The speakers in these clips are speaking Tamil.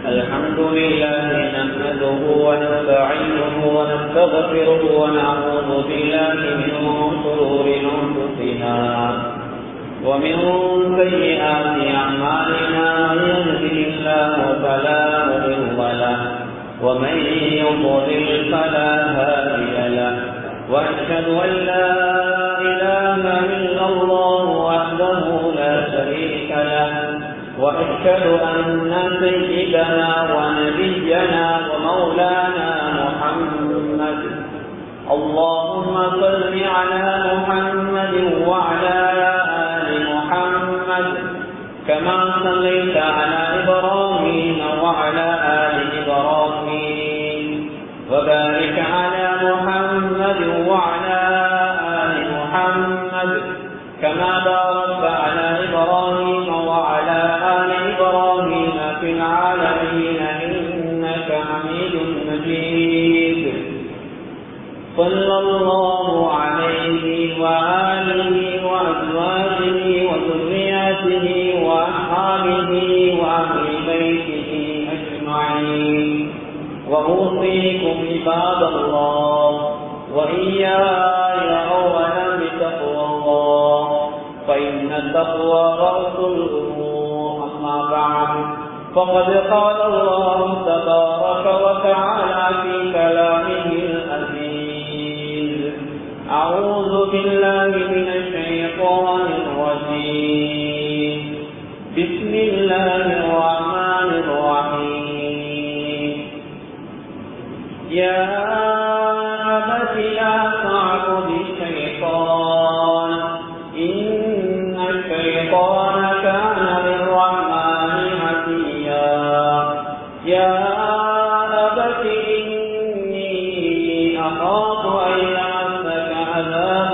الحمد لله نحمده ونستعينه ونستغفره ونعوذ بالله من شرور أنفسنا ومن سيئات أعمالنا من يهده الله فلا مضل له ومن يضلل فلا هادي له وأشهد أن لا إله إلا الله وحده لا شريك له وأشهد أن سيدنا ونبينا ومولانا محمد اللهم صل على محمد وعلى آل محمد كما صليت على إبراهيم وعلى آل إبراهيم وبارك على محمد وعلى آل محمد كما باركت على إبراهيم وعلى آل إبراهيم في العالمين إنك حميد مجيد صلى الله عليه وآله وأزواجه وذرياته وأصحابه وأهل بيته أجمعين وأوصيكم عباد الله وإياي أولا بتقوى الله فإن التقوى رأس الأمور أما بعد فقد قال الله تبارك وتعالى في كلامه العزيز أعوذ بالله من الشيطان الرجيم بسم الله الرحمن الرحيم يا أبت لا تعبد الشيطان إن الشيطان كان للرحمن عصيا يا أبت إني أخاف أن يمسك عذاب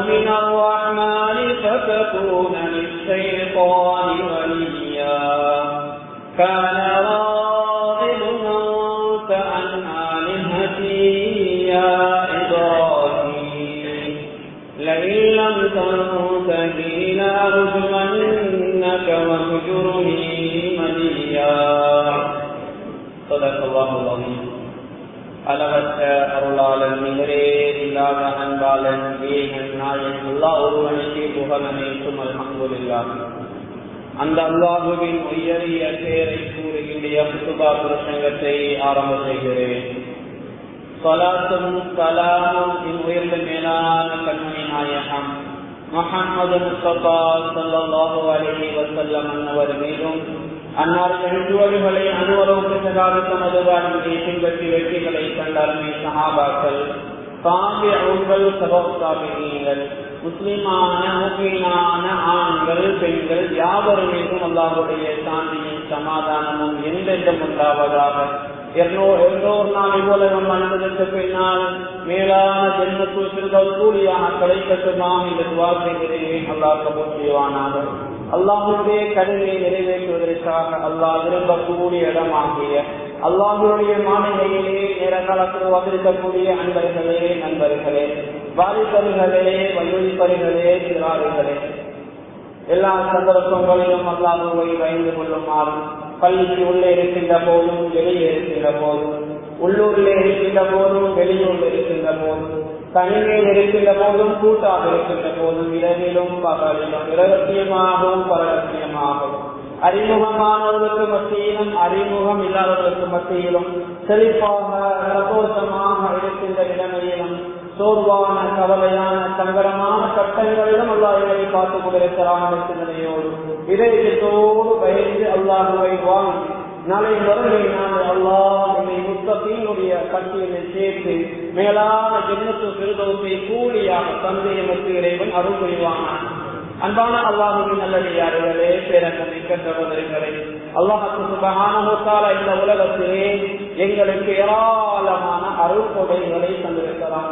من الرحمن فتكون للشيطان وليا كان راغب أنت عن آلهتي يا إبراهيم لئن لم تنته لأرجمنك واهجرني مليا صدق الله العظيم. அளவற்ற அருளாளன் நிகரே இல்லாத அன்பாளன் ஏகன் நாயன் அல்லாஹ் ஒருவனுக்கே புகழனைத்தும் அல்ஹம்துலில்லாஹ். அந்த அல்லாஹுவின் உயரிய பேரை கூறுகின்ற குத்துபா பிரசங்கத்தை ஆரம்ப செய்கிறேன். ஸலாத்தும் ஸலாமும் உயர்ந்த மேலான கண்மணி நாயகம் முஹம்மது முஸ்தபா ஸல்லல்லாஹு அலைஹி வஸல்லம் அன்னவர் மீதும் அன்னாரின் எழுத்துவர்களை அனுவரோப்பித்ததாக தமது வாழ்வினை பின்பற்றி வெற்றிகளை கண்டாருமே சஹாபாக்கள் தாபிஊன்கள் சபௌத்தாபிகள் முஸ்லிமான முஃமினான ஆண்கள் பெண்கள் யாவரும் மீதும் அல்லாஹ்வுடைய சாந்தியும் சமாதானமும் என்றென்றும் உண்டாவதாக. எல்லோர் நாள் இவ்வுலகம் அனுபவத்திற்கு பின்னால் மேலான ஜென்மத்துல் ஃபிர்தௌஸ் கூலியாக கிடைக்கட்டுமாம் என்று துஆ செய்கிறேன். அல்லாஹ் கபூல் செய்வானாக. அல்லாஹ்வுடைய கடமையை நிறைவேற்றுவதற்காக அல்லாஹ் விரும்பக்கூடிய இடமாகிய அல்லாஹ்வுடைய மாளிகையிலே நேர காலத்தில் வந்திருக்கக்கூடிய அன்பர்களே, நண்பர்களே, வாலிபர்களே, வயோதிபர்களே, சிறார்களே, எல்லா சந்தர்ப்பங்களிலும் அல்லாஹ்வை பயந்து கொள்ளுமாறு பள்ளிக்கு உள்ளே இருக்கின்ற போதும் வெளியே இருக்கின்ற போதும் உள்ளூரில் இருக்கின்ற போதும் வெளியூரில் இருக்கின்ற போதும் தனிமையில் இருக்கின்ற போதும் கூட்டாக இருக்கின்ற போதும் இரவிலும் பகலிலும் இரகசியமாகவும் பரகசியமாகவும் அறிமுகமானவர்களுக்கு மத்தியிலும் அறிமுகம் இல்லாதவர்களுக்கு மத்தியிலும் செழிப்பாக சந்தோஷமாக இருக்கின்ற நிலைமையிலும் சோர்வான கவலையான சங்கடமான கட்டங்களிலும் அல்லாஹ்வை பார்த்துக் கொண்டிருக்கிறான் சிந்தனையோடு இதயத்தோடு பயந்து அல்லாஹ்வை வாங்கி நாளை மறுமை நாள் அல்லாஹ் என்னை முத்தகீனுடைய பட்டியலில் சேர்த்து மேலான ஜன்னத்துல் ஃபிர்தௌஸை கூலியாக தந்தை எமக்கு இறைவன் அருள் புரிவானான். அன்பான அல்லாஹ்வின் நல்லடியார்களே, பேரன்பிற்குரிய சகோதரர்களே, அல்லாஹ் சுப்ஹானஹு வ தஆலா இந்த உலகத்திலே எங்களுக்கு ஏராளமான அருள் கொடைகளை தந்திருக்கிறான்,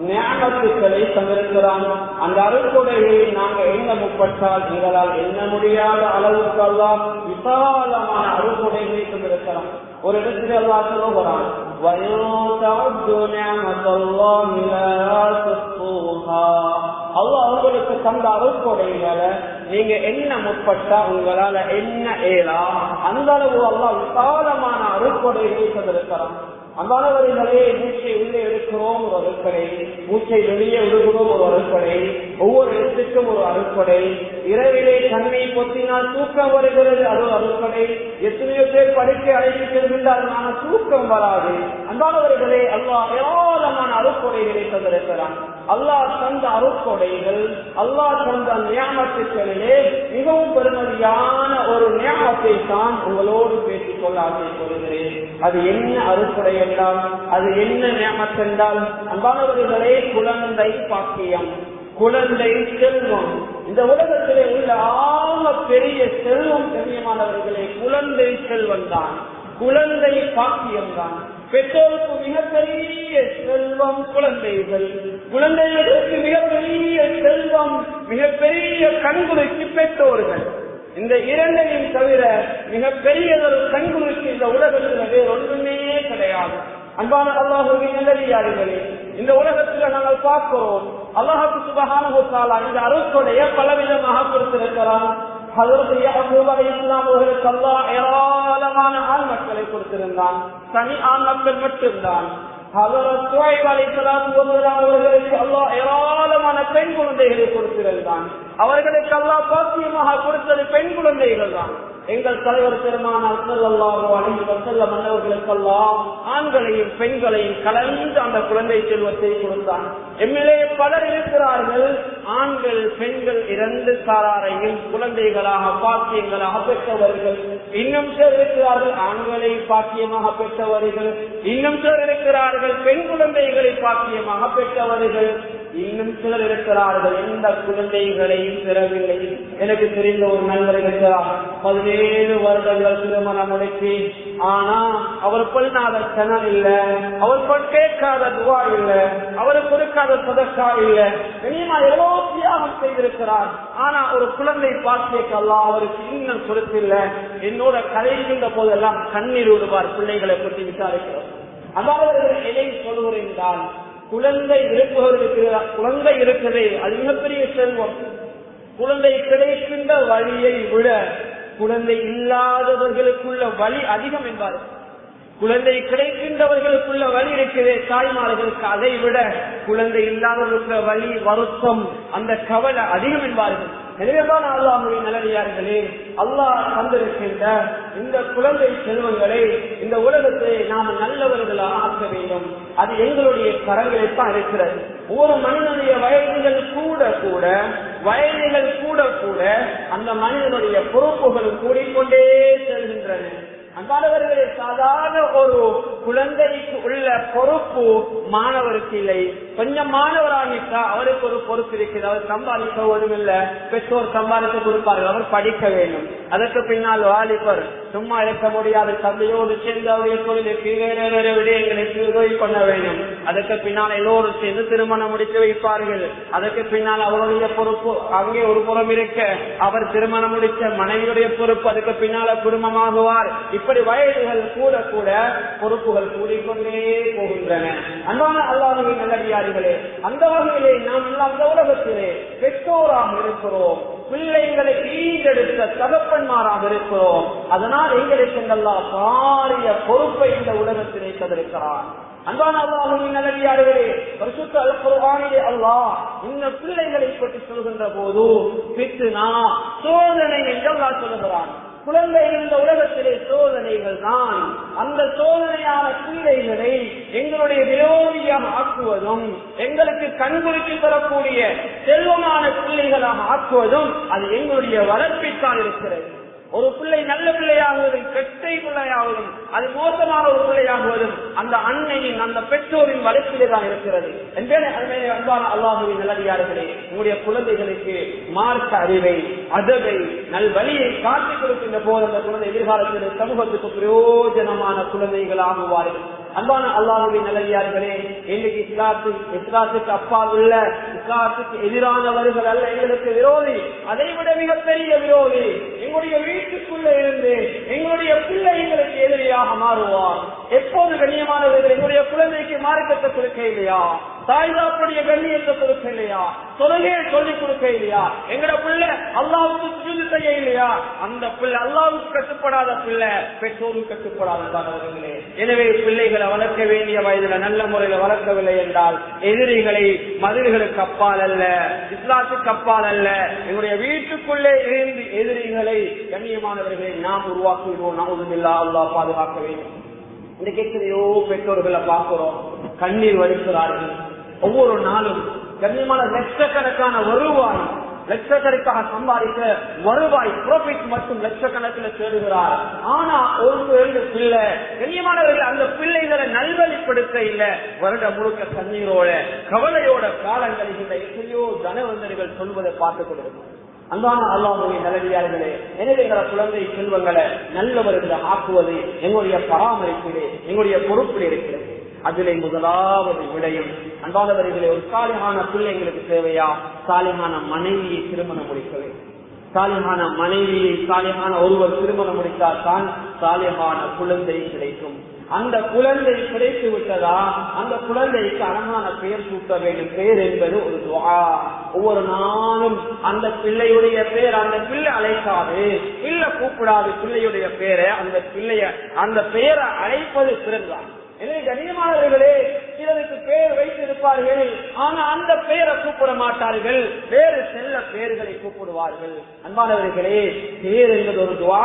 நிஅமத்துக்களை தந்திருக்கிறான். அந்த அருள் கொடைகளை நாங்கள் எண்ண முற்பட்டால் எங்களால் எண்ண முடியாத அளவுக்கு அல்லாஹ் விசாலமான அருள் கொடைகளை தந்திருக்கிறான். ஒரு இடத்தில் அல்லாஹ் சொல்லுகிறான், وَإِن تَعُدُّوا نِعْمَةَ اللَّهِ لَا تُحْصُوهَا அல்லாஹ் உங்களுக்கு தந்த அருள்கொடைகளை நீங்க என்ன முற்பட்டா உங்களால என்ன ஏலா அந்த அளவு அல்லாஹ் விசாலமான அருள்கொடைகளை தந்திருக்கிறான். அன்பானவர்களே, மூச்சை உள்ளே எடுக்கிறோம் ஒரு அருட்படை, மூச்சை வெளியே விடுகிறோம் ஒரு அருட்படை, ஒவ்வொரு இடத்துக்கும் ஒரு அருட்படை. இரவிலே கண்ணை பொத்தினால் தூக்கம் வருகிறது, அது ஒரு அருட்படை. எத்தனையோ பேர் படுக்கை அழைத்து செல்கின்றார்கள், தூக்கம் வராது. அன்பானவர்களே, அல்லாஹ் ஏராளமான அருட்கொடைகளை தந்திருக்கிறான். அல்லாஹ் தந்த அருட்கொடைகள், அல்லாஹ் தந்த நியாமத்துக்களிலே மிகவும் பெருமதியான ஒரு நியாமத்தை தான் உங்களோடு பேசிக் கொள்ள ஆசைப்படுகிறேன். அது என்ன அருட்கொடை என்றால், அது என்ன நியாமத் என்றால், அன்பானவர்களே, குழந்தை பாக்கியம், குழந்தை செல்வம். இந்த உலகத்திலே உள்ள ஆக பெரிய செல்வம் கண்ணியமானவர்களே குழந்தை செல்வம் தான், குழந்தை பாக்கியம் தான். பெற்றோருக்கு மிகப்பெரிய செல்வம் குழந்தைகள், குழந்தைகளுக்கு மிகப்பெரிய செல்வம், மிகப்பெரிய கண்குளிர்ச்சி பெற்றோர்கள். இந்த இரண்டையும் தவிர மிகப்பெரியதொரு கண்குளிர்ச்சி இந்த உலகத்தில் வேறு ஒன்றுமே கிடையாது. அன்பான அல்லாஹ்வின் நல்லடியார்களே, இந்த உலகத்தில் நாங்கள் பார்க்கிறோம், அல்லாஹ் சுப்ஹானஹு வ தஆலா இந்த அருட்கொடைய பலவிதமாக கொடுத்திருக்கிறான். ஹஜ்ரத் யாக்கூப் அலைஹிஸ்ஸலாம் அவர்களுக்கு அல்லாஹ் ஏராளமான ஆண் மக்களை கொடுத்திருந்தான், தனி ஆண் மக்கள் மட்டும்தான். ஹஜ்ரத் ஷுஐப் அலைஹிஸ்ஸலாம் அவர்களுக்கு அல்லாஹ் ஏராளமான பெண் குழந்தைகளை கொடுத்திருந்தான். அவர்களுக்கு அல்லாஹ் பாக்கியமாக கொடுத்தது பெண் குழந்தைகள் தான். எங்கள் தலைவர் பெருமானார் ஸல்லல்லாஹு அலைஹி வஸல்லம் அவர்களுக்கெல்லாம் ஆண்களையும் பெண்களையும் கலந்து அந்த குழந்தை செல்வத்தை கொடுத்தான். எம்மிலே பலர் இருக்கிறார்கள், ஆண்கள் பெண்கள் இரண்டு சாராரையும் குழந்தைகளாக பாக்கியங்களாக பெற்றவர்கள். இன்னும் சிலர் இருக்கிறார்கள் ஆண்களை பாக்கியமாக பெற்றவர்கள், இன்னும் சிலர் இருக்கிறார்கள் பெண் குழந்தைகளை பாக்கியமாக பெற்றவர்கள், இன்னும் சிலர் இருக்கிறார்கள் எந்த குழந்தைகளையும் பெறவில்லை. எனக்கு தெரிந்த ஒரு நண்பர் இருக்கிறார், 17 வருடங்கள் திருமணம் முடிச்சு, ஆனா அவர் பண்ணாத கணம் இல்ல, அவர் கேட்காத துவா இல்ல, அவர் கொடுக்காத சதக்கா இல்ல, இனிமா எவ்வளவு தியாகம் செய்திருக்கிறார். ஆனா ஒரு குழந்தை பாக்கியக்கெல்லாம் அவருக்கு இன்னும் கொடுத்தில்ல. என்னோட கதைகின்ற போதெல்லாம் கண்ணீர் விடுவார் பிள்ளைகளை பற்றி விசாரிக்கிறார். அதாவது எதை சொல்கிறேன் என்றால், குழந்தை இருப்பவர்களுக்கு குழந்தை இருக்கிறதே அது மிகப்பெரிய செல்வம். குழந்தை கிடைக்கின்ற வழியை விட குழந்தை இல்லாதவர்களுக்குள்ள வழி அதிகம் என்பார்கள். குழந்தை கிடைக்கின்றவர்களுக்குள்ள வழி இருக்கிறதே தாய்மார்களுக்கு, அதை விட குழந்தை இல்லாதவர்களுக்கு வழி, வருத்தம், அந்த கவலை அதிகம் என்பார்கள். எனவேதான் அல்லாஹ்வின் நல்லடியார்களே, அல்லாஹ் தந்திருக்கின்ற இந்த குழந்தை செல்வங்களை இந்த உலகத்தை நாம் நல்லவர்களாக ஆக்க வேண்டும். அது எங்களுடைய கரங்களில் தான் இருக்கிறது. ஒவ்வொரு மனிதனுடைய வயதுகள் கூட அந்த மனிதனுடைய பொறுப்புகள் கூடிக்கொண்டே செல்கின்றன. அன்பானவர்களே, சாதாரண ஒரு குழந்தைக்கு உள்ள பொறுப்பு மாணவருக்கு இல்லை. கொஞ்சம் மாணவராகிட்டா அவருக்கு ஒரு பொறுப்பு இருக்கிறது. அவர் சம்பாதிக்க ஒன்றும் இல்லை, பெற்றோர் சம்பாதித்து கொடுப்பார்கள், அவர் படிக்க வேண்டும். அதற்கு பின்னால் வாலிபர் சும்மா இருக்க முடியாது, தந்தையோடு சேர்ந்து அவருடைய தொழிலுக்கு வேற விடயங்களுக்கு உதவி பண்ண வேண்டும். அதற்கு பின்னால் எல்லோரும் சேர்ந்து திருமணம் முடித்து வைப்பார்கள். அதற்கு பின்னால் அவருடைய பொறுப்பு அங்கே ஒரு புறம் இருக்க, அவர் திருமணம் முடித்த மனைவியுடைய பொறுப்பு, அதுக்கு பின்னால குடும்பமாகுவார். இப்படி வயதுகள் கூட பொறுப்புகள் கூடிக்கொண்டே போகின்றன. அன்பான அல்லாஹ்வின் நல்லடியார்களே, அந்த வகையிலே நாம் எல்லாம் அந்த உலகத்திலே பெற்றோராக இருக்கிறோம், பிள்ளைகளை ஈடெடுத்த தகப்பன்மாராக இருக்கிறோம். அதனால் எங்களுக்கு அல்லாஹ் பாரிய பொறுப்பை இந்த உலகத்திலே தந்திருக்கிறார். அன்பான அல்லாஹ்வின் நல்லடியார்களே, பரிசுத்த அல் குர்ஆனிலே அல்லாஹ் இந்த பிள்ளைகளை பற்றி சொல்கின்ற போது ஃபித்னா, சோதனை என்று அல்லாஹ் சொல்கிறான். குழந்தைகள் இந்த உலகத்திலே சோதனைகள் தான். அந்த சோதனையான பிள்ளைகளை எங்களுடைய விரோதியாக ஆக்குவதும், எங்களுக்கு கண்குறித்து தரக்கூடிய செல்வமான பிள்ளைகளாக ஆக்குவதும் அது எங்களுடைய வளர்ப்பிற்காக இருக்கிறது. ஒரு பிள்ளை நல்ல பிள்ளையாகுவதும் கெட்டை பிள்ளையாவதும், அது மோசமான ஒரு பிள்ளையாகுவதும் அந்த அன்னையின் அந்த பெற்றோரின் வளர்ச்சியிலே தான் இருக்கிறது. அன்பான அல்லாஹ்வின் நல்லடியார்களே, உங்களுடைய குழந்தைகளுக்கு மார்க்க அறிவை, அதவை, நல்வழியை காட்டிக் கொடுக்கின்ற போது அந்த குழந்தை எதிர்காலத்தில் சமூகத்துக்கு பிரயோஜனமான குழந்தைகள் ஆகுவார்கள். அன்பான அல்லாஹ்வின் நல்லடியார்களே, இன்னைக்கு இஸ்லாத்துக்கு அப்பால் உள்ள, இஸ்லாத்துக்கு எதிரானவர்கள் அல்ல எங்களுக்கு விரோதி, அதை விட மிகப்பெரிய விரோதி எங்களுடைய வீட்டுக்குள்ள இருந்து எங்களுடைய பிள்ளை எங்களுக்கு எதிரியாக மாறுவார். எப்போது கண்ணியமானவர்கள் எங்களுடைய குழந்தைக்கு மார்க்கத்தை கொடுக்க இல்லையா, தாய்தாப்புடைய கண்ணியத்தை கொடுக்க இல்லையா, தொழுகையை சொல்லிக் கொடுக்க இல்லையா, எங்கட பிள்ளை அல்லாஹ்வுக்கு சுஜூது செய்ய இல்லையா, அந்த பிள்ளை அல்லாஹ்வுக்கு கட்டுப்படாத பிள்ளை பெற்றோருக்கு கட்டுப்படாதவர்களே. எனவே பிள்ளைகளை வளர்க்க வேண்டிய வயதுல நல்ல முறையில வளர்க்கவில்லை என்றால் எதிரிகளை மதில்களுக்கு அப்பால் அல்ல, இஸ்லாத்துக்கு அப்பால் அல்ல, எங்களுடைய வீட்டுக்குள்ளே இருந்து எதிரிகளை கண்ணியமானவர்களை நாம் உருவாக்குகிறோம். நவுதுபில்லாஹ், அல்லாஹ் பாதுகாக்க வேண்டும். இன்றைக்கு எத்தனையோ பெற்றோர்களை பார்க்கிறோம், கண்ணீர் வடிக்கிறார்கள். ஒவ்வொரு நாளும் கண்ணியமான லட்சக்கணக்கான வருவாய், லட்சக்கணக்காக சம்பாதிக்க வருவாய் ப்ராஃபிட் மட்டும் லட்சக்கணக்கில் தேடுகிறார். ஆனா ஒரு 2 பிள்ளை கண்ணியமானவர்கள் அந்த பிள்ளைகளை நல்வழிப்படுத்த இல்ல, வருடம் முழுக்க கண்ணீரோட கவலையோட காலங்களில் இந்த எத்தனையோ தனவந்தர்கள் சொல்வதை பார்த்துக் கொள்கிறோம். அன்பான அல்லாஹ்வுடைய நல்லடியார்களே, எனவே எங்களை குழந்தை செல்வங்களை நல்லவர்களை ஆக்குவது எங்களுடைய பராமரிப்பிலே எங்களுடைய பொறுப்பில் இருக்கிறது. அதிலே முதலாவது விடயம் அன்பானவர்களே, ஒரு சாலிஹான பிள்ளைங்களுக்கு தேவையா, சாலிஹான மனைவியை திருமணம் முடிக்க வேண்டும். சாலிஹான மனைவியை சாலிஹான ஒருவர் திருமணம் முடித்தால் தான் சாலிஹான குழந்தை கிடைக்கும். அந்த குழந்தை கிடைத்து விட்டதா அந்த குழந்தைக்கு அழகான பெயர் சூட்ட வேண்டும். பெயர் என்பது ஒரு துஆ. ஒவ்வொரு நாளும் அந்த பிள்ளையுடைய பெயர், அந்த பிள்ளை அழைக்காது, பிள்ளை கூப்பிடாது, பிள்ளையுடைய பெயரை அந்த பெயரை அழைப்பது பிறந்தான். எனவே கண்ணியமானவர்களே, சிலருக்கு பெயர் வைத்திருப்பார்கள், ஆனா அந்த பெயரை கூப்பிட மாட்டார்கள், வேறு செல்ல பெயர்களை கூப்பிடுவார்கள். அன்பானவர்களே, பெயர் என்பது ஒரு துஆ.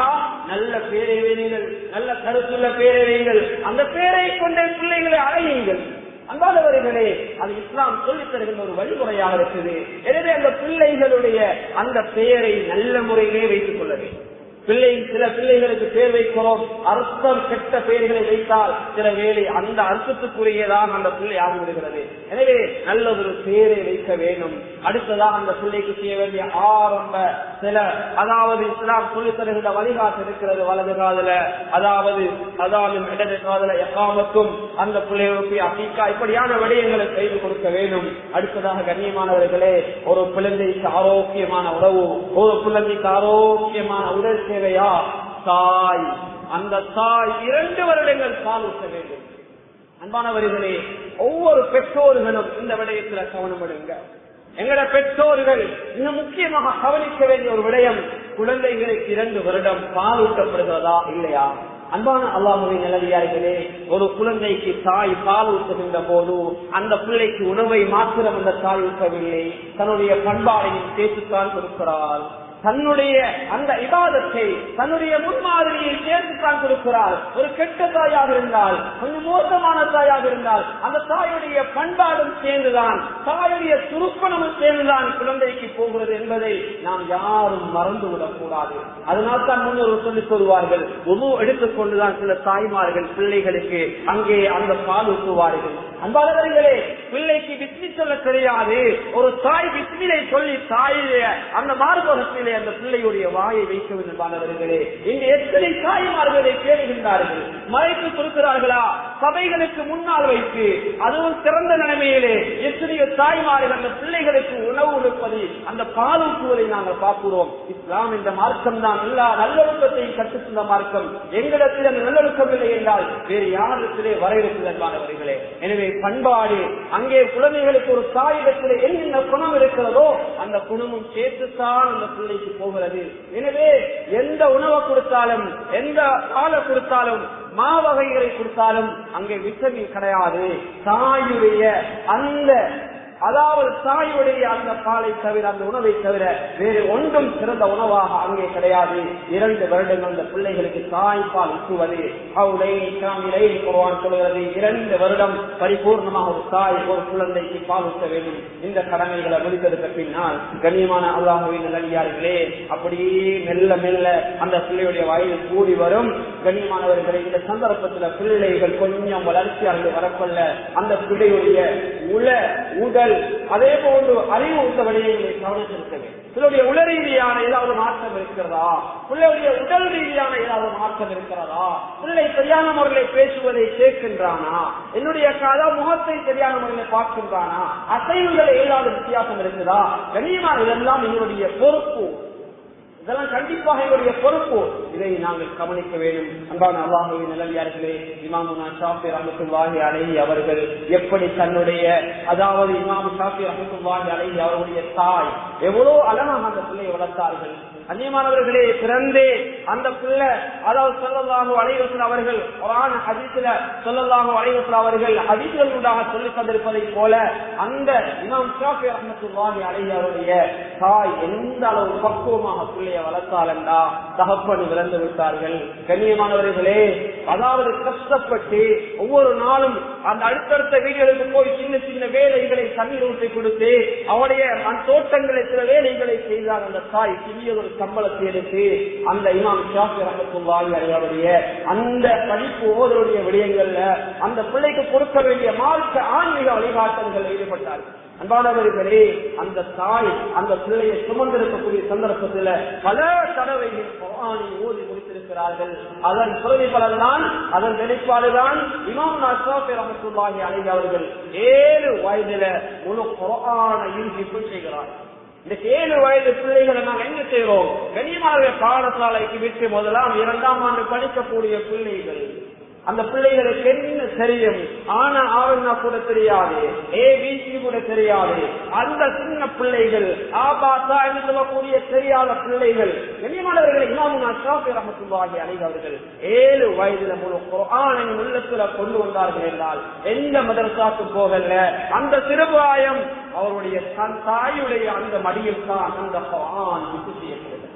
நல்ல பெயரை வையுங்கள், நல்ல கருத்துள்ள பெயரை வையுங்கள், அந்த பெயரை கொண்டே பிள்ளைகளை அழையுங்கள். அன்பானவர்களே, அது இஸ்லாம் சொல்லித் தருகின்ற ஒரு வழிமுறையாக இருக்குது. எனவே அந்த பிள்ளைகளுடைய அந்த பெயரை நல்ல முறையிலே வைத்துக் கொள்ள வேண்டும். சில பிள்ளைகளுக்கு பேர் வைக்கிறோம், அர்த்தம் கெட்ட பெயர்களை வைத்தால் சில வேளை அந்த அர்த்தத்துக்குரியதான் அந்த பிள்ளை ஆகிவிடுகிறது. எனவே நல்ல ஒரு பெயரை வைக்க வேண்டும். அடுத்ததாக அந்த பிள்ளைக்கு செய்ய வேண்டிய ஆரம்ப அதாவது இஸ்லாம் சொல்லித் தருகின்ற வழிகாட்டு இருக்கிறது. வலது காதல அதாவது இடது காதல எக்காமத்தும் அந்த பிள்ளைகளுக்கு அக்கீக்கா இப்படியான விடயங்களை செய்து கொடுக்க வேண்டும். அடுத்ததாக கண்ணியமானவர்களே, ஒரு குழந்தைக்கு ஆரோக்கியமான உணவு, ஒரு குழந்தைக்கு ஆரோக்கியமான உடல் தேவையா, தாய். அந்த தாய் 2 வருடங்கள் பால் ஊட்ட வேண்டும். அன்பானவர்களே, ஒவ்வொரு பெற்றோர்களும் இந்த விடயத்தில் கவனம் எடுங்க. எங்களோட பெற்றோர்கள் மிக முக்கியமாக கவனிக்க வேண்டிய ஒரு விடயம், குழந்தைகளுக்கு 2 வருடம் பால் ஊட்டப்படுகிறதா இல்லையா? அன்பான அல்லாஹ்வின் நல்லடியார்களே, ஒரு குழந்தைக்கு தாய் பால் ஊட்டுகின்ற போது அந்த பிள்ளைக்கு உணவை மாத்திரம் அந்த தாய் ஊட்டவில்லை, தன்னுடைய பண்பாடையும் சேர்த்துத்தான் கொடுக்கிறார். தன்னுடைய அந்த இபாதத்தை தன்னுடைய முன்மாதிரியை சேர்த்துத்தான் கொடுக்கிறார். ஒரு கெட்ட தாயாக இருந்தால், கொஞ்சம் மோசமான தாயாக இருந்தால் அந்த தாயுடைய பண்பாடும் சேர்ந்துதான், தாயுடைய துருப்பணமும் சேர்ந்துதான் குழந்தைக்கு போகிறது என்பதை நாம் யாரும் மறந்துவிடக் கூடாது. அதனால் தான் முன்னோர் சொல்லிக் கொள்வார்கள், உணவு எடுத்துக்கொண்டுதான் சில தாய்மார்கள் பிள்ளைகளுக்கு அங்கே அந்த பால் ஊற்றுவார்கள். அன்பானவர்களே, பிள்ளைக்கு விஸ்மி சொல்ல தெரியாது, ஒரு தாய் விஸ்மிலை சொல்லி தாயுடைய அந்த மார்பகத்திலே அந்த பிள்ளையுடைய வாயை வைக்க வேண்டும். அன்பானவர்களே, இன்று எத்தனை தாய்மார்களை கேளுகின்றார்கள், மறைத்து கொடுக்கிறார்களா? சபைகளுக்கு முன்னால் வைத்து அதுவும் சிறந்த நிலைமையிலே எத்தனையோ தாய்மார்கள் அந்த பிள்ளைகளுக்கு உணவு கொடுப்பதை, அந்த பால் ஊற்றுவதை நாங்கள் பார்க்கிறோம். இஸ்லாம் இந்த மார்க்கம் தான் எல்லா நல்லொழுக்கத்தையும் கற்றுத்தந்த மார்க்கம். எங்களிடத்தில் அந்த நல்லொழுக்கம் இல்லை என்றால் வேறு யாரிடத்திலே வர இருக்கிறது அன்பானவர்களே. எனவே பண்பாடு அங்கே குழந்தைகளுக்கு ஒரு தாயிடத்திலே என்னென்ன குணம் இருக்கிறதோ அந்த குணமும் சேர்த்துத்தான் அந்த பிள்ளைக்கு போகிறது. எனவே எந்த உணவை கொடுத்தாலும், எந்த பாலை கொடுத்தாலும், மாவகைகளை கொடுத்தாலும் அங்கே விட்டமின் கிடையாது. தாயுடைய அந்த அதாவது தாயுடைய அந்த பாலை தவிர, அந்த உணவை தவிர வேறு ஒன்றும் சிறந்த உணவாக அங்கே கிடையாது. 2 வருடங்கள் அந்த பிள்ளைகளுக்கு தாய்ப்பால் ஊற்றுவது குர்ஆன் சொல்கிறது. 2 வருடம் பரிபூர்ணமாக ஒரு தாய் ஒரு குழந்தைக்கு பால் ஊட்ட வேண்டும். இந்த கடமைகளை முடித்ததுக்கு பின்னால் கண்ணியமான அல்லாஹ்வின் நல்லடியார்களே, அப்படியே மெல்ல மெல்ல அந்த பிள்ளையுடைய வயது கூடி வரும். கண்ணியமானவர்களை, இந்த சந்தர்ப்பத்தில் பிள்ளைகள் கொஞ்சம் வளர்ச்சியாக வரக்கொள்ள அந்த பிள்ளையுடைய உடல் அதே போன்று அறிவு உள்ள விடயங்களை கவனித்திருக்க சிலருடைய உள ரீதியான ஏதாவது மாற்றம் இருக்கிறதா, பிள்ளையுடைய உடல் ரீதியான ஏதாவது மாற்றம் இருக்கிறதா, பிள்ளை சரியான முறையில் பேசுவதை கேட்கின்றானா, என்னுடைய முகத்தை சரியான முறையில் பார்க்கின்றானா, அசைவுகளை ஏதாவது வித்தியாசம் இருக்குதா? கண்ணியமான இதெல்லாம் எங்களுடைய பொறுப்பு. இதெல்லாம் கண்டிப்பாக எங்களுடைய பொறுப்பு. இதை நாங்கள் கவனிக்க வேண்டும். அன்பான அல்லாஹ்வின் நல்லடியார்களே, இமாமுனா ஷாஃபி ரஹ்மத்துல்லாஹி அலைஹி அவர்கள் எப்படி தன்னுடைய, அதாவது இமாம் ஷாஃபி ரஹ்மத்துல்லாஹி அலைஹி அவருடைய தாய் எவ்வளவு அழகாக அந்த பிள்ளையை வளர்த்தார்கள். அந்நியமானவர்களே, பிறந்தே அந்த பிள்ளை, அதாவது ஸல்லல்லாஹு அலைஹி வஸல்லம் அவர்கள் குர்ஆன் ஹதீஸ்ல ஸல்லல்லாஹு அலைஹி வஸல்லம் அவர்கள் ஹதீஸ்களுடாக சொல்லி தந்திருப்பதை போல அந்த இமாம் ஷாஃபி ரஹ்மத்துல்லாஹி அலைஹி அவருடைய தாய் எந்த அளவு பக்குவமாக பிள்ளையை வளர்த்தாலண்டா தகப்பன் இறந்து விட்டார்கள். கண்ணியமானவர்களே, அதாவது கஷ்டப்பட்டு ஒவ்வொரு நாளும் அந்த அடுத்தடுத்த வீடுகளுக்கு போய் சின்ன சின்ன வேலைகளை தண்ணீர் ஊற்றி கொடுத்து அவருடைய தோட்டங்களில் சில வேலைகளை செய்தார். அந்த தாய் சிறிய ஒரு சம்பளத்தை எடுத்து அந்த இமாம் ஷாஃபி ரஹ்மத்துல்லாஹி அலைஹி அவருடைய அந்த படிப்பு ஓதலுடைய விடயங்கள்ல அந்த பிள்ளைக்கு கொடுக்க வேண்டிய மார்க்க ஆன்மீக வழிகாட்டல்கள் ஈடுபட்டார்கள். அன்பானவர்களே, அந்த தாய் அந்த பிள்ளையை சுமந்திருக்கக்கூடிய சந்தர்ப்பத்தில் பல தடவைகள் குர்ஆனை ஓதி முடித்திருக்கிறார்கள். அதன் பிரதிபலன்தான், அதன் வெளிப்பாடுதான் இமாம் ஷாஃபி ரஹ்மத்துல்லாஹி அலைஹி அவர்கள் 7 வயதில முழு குர்ஆனையும் ஹிஃப்ஸ் செய்கிறார்கள். இந்த 7 வயது பிள்ளைகளை நாங்கள் என்ன செய்கிறோம்? கண்ணியமான பாடசாலைக்கு விட்டு முதலாம் 2ஆம் ஆண்டு படிக்கக்கூடிய பிள்ளைகள், அந்த பிள்ளைகளுக்கு என்ன தெரியும்? ஆனா ஆவணா கூட தெரியாது, ஏபிசி கூட தெரியாது. அந்த சின்ன பிள்ளைகள் ஆபாசா என்று சொல்லக்கூடிய தெரியாத பிள்ளைகள், கண்ணியமானவர்களை இமாமுனா ஷாஃபி ரஹ்மத்துல்லாஹி அலைஹி அவர்கள் 7 வயதுல முழு குர்ஆனை உள்ளத்துல கொண்டு வந்தார்கள் என்றால் எந்த மதரசாக்கு போகல. அந்த சிறுபிராயம் அவருடைய தாயுடைய அந்த மடியில் தான் அந்த குர்ஆன் விட்டு செய்யப்படுகிறது.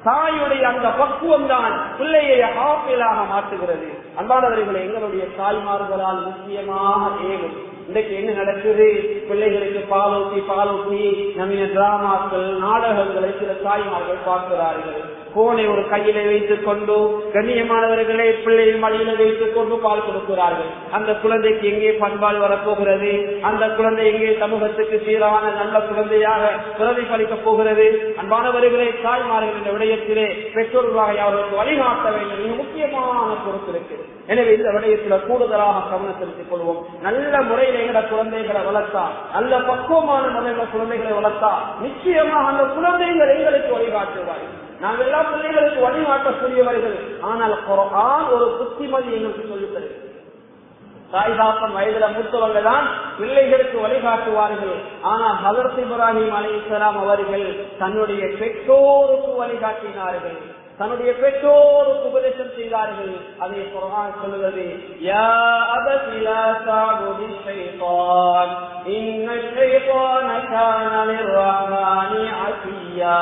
தாயுடைய அந்த பக்குவம் தான் பிள்ளையை ஹாஃபிலாக மாற்றுகிறது. அன்பானவர்களை, எங்களுடைய தாய்மார்களால் முக்கியமாக ஏகும். இன்றைக்கு என்ன நடக்குது? பிள்ளைகளுக்கு பாலூட்டி நம்ம டிராமாக்கள், நாடகங்களை சில தாய்மார்கள் பார்க்கிறார்கள். போனை ஒரு கையில வைத்துக் கொண்டு, கண்ணியமானவர்களை பிள்ளையை மடியில வைத்துக் கொண்டு பால் கொடுக்கிறார்கள். அந்த குழந்தைக்கு எங்கே பண்பால் வரப்போகிறது? அந்த குழந்தை எங்கே சமூகத்துக்கு சீரான நல்ல குழந்தையாக பிரதிபலிக்கப் போகிறது? அன்பானவர்களை, தாய்மார்கள் இந்த விடயத்திலே பெற்றோர்களாக அவர்களுக்கு வழிகாட்ட வேண்டும். மிக முக்கியமான பொறுப்பு இருக்கிறது. எனவே இந்த விடயத்தில் கூடுதலாக கவனம் செலுத்திக் கொள்வோம். நல்ல முறையில் எங்களோட குழந்தைகளை வளர்த்தா, நல்ல பக்குவமான முறையில குழந்தைகளை வளர்த்தா நிச்சயமாக அந்த குழந்தைகள் எங்களுக்கு வழிகாட்டுவார்கள். நாங்கள் எல்லா பிள்ளைகளுக்கு வழிகாட்டக்கூடியவர்கள். ஆனால் குர்ஆன் ஒரு புத்திமதி எங்களுக்கு சொல்லித் தருகிறது. தாய்தாப்பன் வயதுல மூத்தவங்க தான் பிள்ளைகளுக்கு வழிகாட்டுவார்கள். ஆனால் ஹஜ்ரத் இப்ராஹிம் அலைஹிஸ்ஸலாம் அவர்கள் தன்னுடைய பெற்றோருக்கு வழிகாட்டினார்கள், தன்னுடைய பெற்றோருக்கு உபதேசம் செய்தார்கள். அதை குர்ஆன் சொல்லுகிறது, யா அபதி லா தஅபுதி ஷைத்தான் இன்ன ஷைத்தான கான லிர்ரஹ்மானி அஸியா.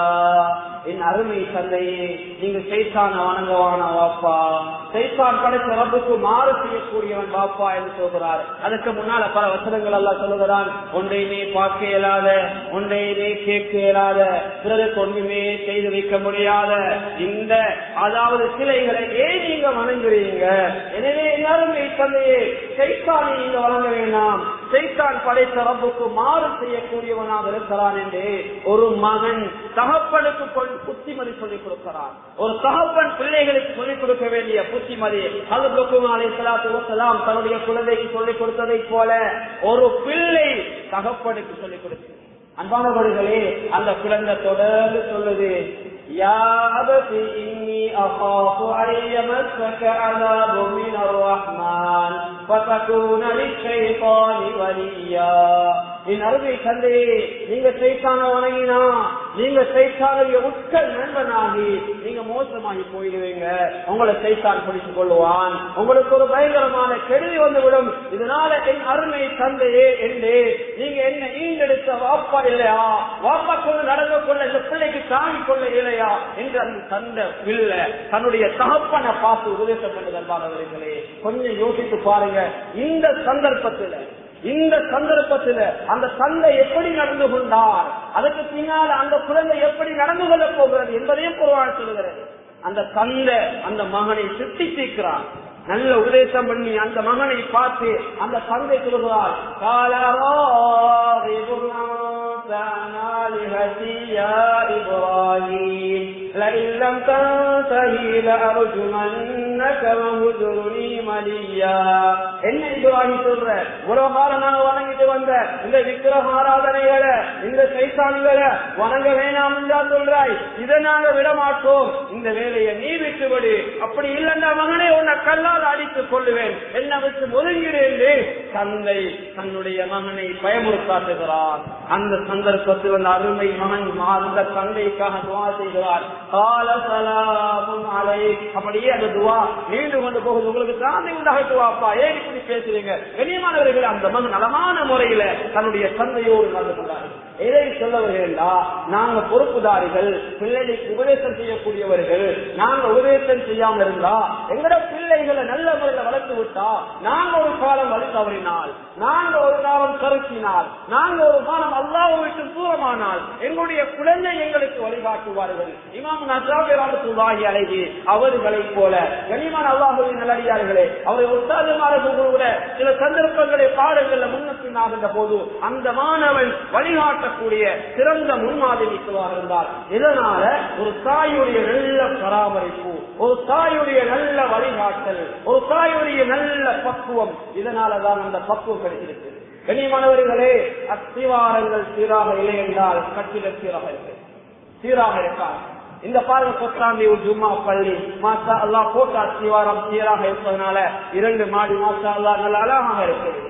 என் அருமை தந்தையே, நீங்க ஷைத்தானை வணங்குவான வாப்பா, ஷைத்தான் படைத்த ரப்புக்கு மாறு செய்யக்கூடியவன் வாப்பா என்று சொல்கிறார். அதுக்கு முன்னால பல வசனங்கள் எல்லாம் சொல்லுகிறான். ஒன்றையுமே பார்க்க இயலாத, ஒன்றையுமே கேட்க இயலாத, பிறருக்கு ஒன்றுமே செய்து வைக்க முடியாத இந்த அதாவது சிலைகளை ஏன் நீங்க வணங்குறீங்க? எனவே அருமை தந்தையே, ஷைத்தானை நீங்க வணங்க வேண்டாம். ஷைத்தான் படைத்த ரப்புக்கு மாறு செய்யக்கூடியவனாக இருக்கிறான் என்று ஒரு மகன் தகப்பனுக்கு புத்திமதி சொல்லிக் கொடுக்கிறார். ஒரு தகப்பன் பிள்ளைகளுக்கு சொல்லிக் கொடுக்க வேண்டிய புத்திமதி ஹஜ்ரத் லுக்மான் அலைஹிஸ்ஸலாத்து வஸலாம் தன்னுடைய குழந்தைக்கு சொல்லிக் கொடுத்ததை போல ஒரு பிள்ளை தகப்பனுக்கு சொல்லிக் கொடுக்கிறது. அன்பானவர்களே, அந்த குழந்தை தொடர்ந்து சொல்லுது, யா அபதி இன்னி அகாஃபு அய்யமஸ்ஸக அஸாபு மினர் ரஹ்மான் ஃபதகூன லிஷைத்தானி வலியா. என் அருமை தந்தையே, நீங்க ஷைத்தானை வணங்கினா நீங்க ஷைத்தானுடைய உட்க நண்பனாகி நீங்க மோசமாகி போயிடுவீங்க. உங்களை ஷைத்தான் பிடித்துக் கொள்ளுவான், உங்களுக்கு ஒரு பயங்கரமான கெடுதி வந்துவிடும். இதனால என் அருமை தந்தையே என்று நீங்க என்ன ஈண்டெடுத்த வாப்பா இல்லையா, வாப்பா கொண்டு நடந்து கொள்ள இந்த பிள்ளைக்கு தாங்கிக் கொள்ள இல்லையா என்று அந்த தந்தை பிள்ளை தன்னுடைய தகப்பனை பார்த்து உபதேசம் பண்ணுகிறவர்களே, கொஞ்சம் யோசித்து பாருங்க. இந்த சந்தர்ப்பத்தில் அந்த தந்தை எப்படி நடந்து கொண்டார், அதுக்கு பின்னால் அந்த குழந்தை எப்படி நடந்து கொள்ள போகிறது என்பதையும் குர்ஆன் சொல்லுகிறது. அந்த தந்தை அந்த மகனை சித்திக்கிறார், நல்ல உபதேசம் பண்ணி அந்த மகனை பார்த்து அந்த தந்தை சொல்கிறார், لئن لم تنتهي لأرجمنك என்ன இப்ராஹிம் சொல்ற, இவ்வளவு காலம் நாங்க வணங்கிட்டு வந்த இந்த விக்கிரக ஆராதனைகளை, இந்த சைத்தான்களை வணங்க வேணாம் என்றா சொல்றாய், இதை நாங்க விட மாட்டோம், இந்த வேலையை நீ விட்டுவிடு, அப்படி இல்லைன்னா மகனே உன்னை கல்லால் அடித்துக் கொள்ளுவேன், என்ன விட்டு ஒதுங்கிறேன் தந்தை தன்னுடைய மகனை பயமுறுத்தாட்டுகிறார். அந்த சந்தர்ப்பத்தில் அந்த அருமை மகன் அந்த தந்தைக்காக துவா செய்கிறார். அப்படியே அந்த துவா நீண்டு கொண்டு போகுது. உங்களுக்கு சாந்தி உண்டாகட்டுவாப்பா, ஏன் இப்படி பேசுறீங்க? கண்ணியமானவர்கள், அந்த மகன் நலமான முறையில தன்னுடைய தந்தையோடு நடந்து கொண்டார். எதை சொல்ல வருகிறா, நாங்க பொறுப்புதாரிகள், பிள்ளைகளுக்கு உபதேசம் செய்யக்கூடியவர்கள். நாங்க உபதேசம் செய்யாம இருந்தா, எங்கட பிள்ளைகளை நல்ல முறையில வளர்த்து விட்டா, நாங்க ஒரு காலம் வழி தவறினால், நாங்க ஒரு காலம் கருத்தினால், நாங்க ஒரு காலம் அல்லாஹ்வை விட்டு தூரமானால், எங்களுடைய குழந்தை எங்களுக்கு வழிகாட்டுவார்கள். இமாம் நஸ்ராவி ரஹ்மத்துல்லாஹி அலைஹி அவர்களை போல கனிமான அல்லாஹ்வின் நல்லடியார்களே, அவர்கள் உஸ்தாதுமார்கள் கூட சில சந்தர்ப்பங்களை பாடங்கள்ல முன்னப்பின்னாகின்ற போது அந்த மாணவன் வழிகாட்டக்கூடிய சிறந்த முன்மாதிரிக்குவாக இருந்தார். இதனால ஒரு தாயுடைய நல்ல பராமரிப்பு, ஒரு தாயுடைய நல்ல வழிகாட்டல், ஒரு தாயுடைய நல்ல பக்குவம், இதனாலதான் அந்த பக்குவம் கிடைக்கிறது. கண்ணியமானவர்களே, அஸ்திவாரங்கள் சீராக இல்லை என்றால் கட்டிட சீராக இருக்காது. இந்த பாருங்க, கொத்தாந்தி ஜும்மா பள்ளி மாஷா அல்லாஹ் போட்ட அஸ்திவாரம் சீராக இருப்பதனால 2 மாடி மாஷா அல்லாஹ் நல்ல அழகாக இருக்குது.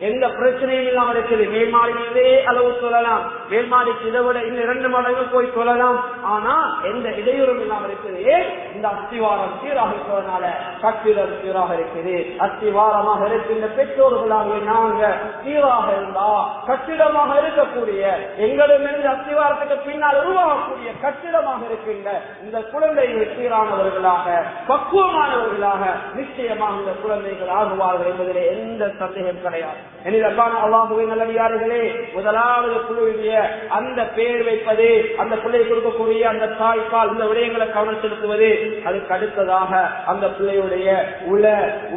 எந்த பிரச்சனையும் இல்லாம இருக்குது. மேல்மாடியிலே அளவு சொல்லலாம், மேல்மாடிக்கு இதை விட இன்னும் 2 மடங்கு போய் சொல்லலாம். ஆனா எந்த இடையூறும் இல்லாம இருக்குது. இந்த அஸ்திவாரம் சீராக இருப்பதனால கட்டிடம் சீராக இருக்குது. அஸ்திவாரமாக இருக்கின்ற பெற்றோர்களாக நாங்க சீராக இருந்தா கட்டிடமாக இருக்கக்கூடிய எங்களிடமிருந்து அஸ்திவாரத்துக்கு பின்னால் உருவாகக்கூடிய கட்டிடமாக இருக்கின்ற இந்த குழந்தைகள் சீரானவர்களாக பக்குவமானவர்களாக நிச்சயமாக இந்த குழந்தைகள் ஆகுவார்கள் என்பதிலே எந்த சந்தேகம் கிடையாது. அல்லாஹ்வின் நல்லடியார்களே, முதலாவது குழுவிய அந்த பேர் வைப்பது, அந்த பிள்ளை கொடுக்கக்கூடிய அந்த தாய்ப்பால், இந்த விடயங்களை கவனம் செலுத்துவது, அதுக்கு அடுத்ததாக அந்த பிள்ளையுடைய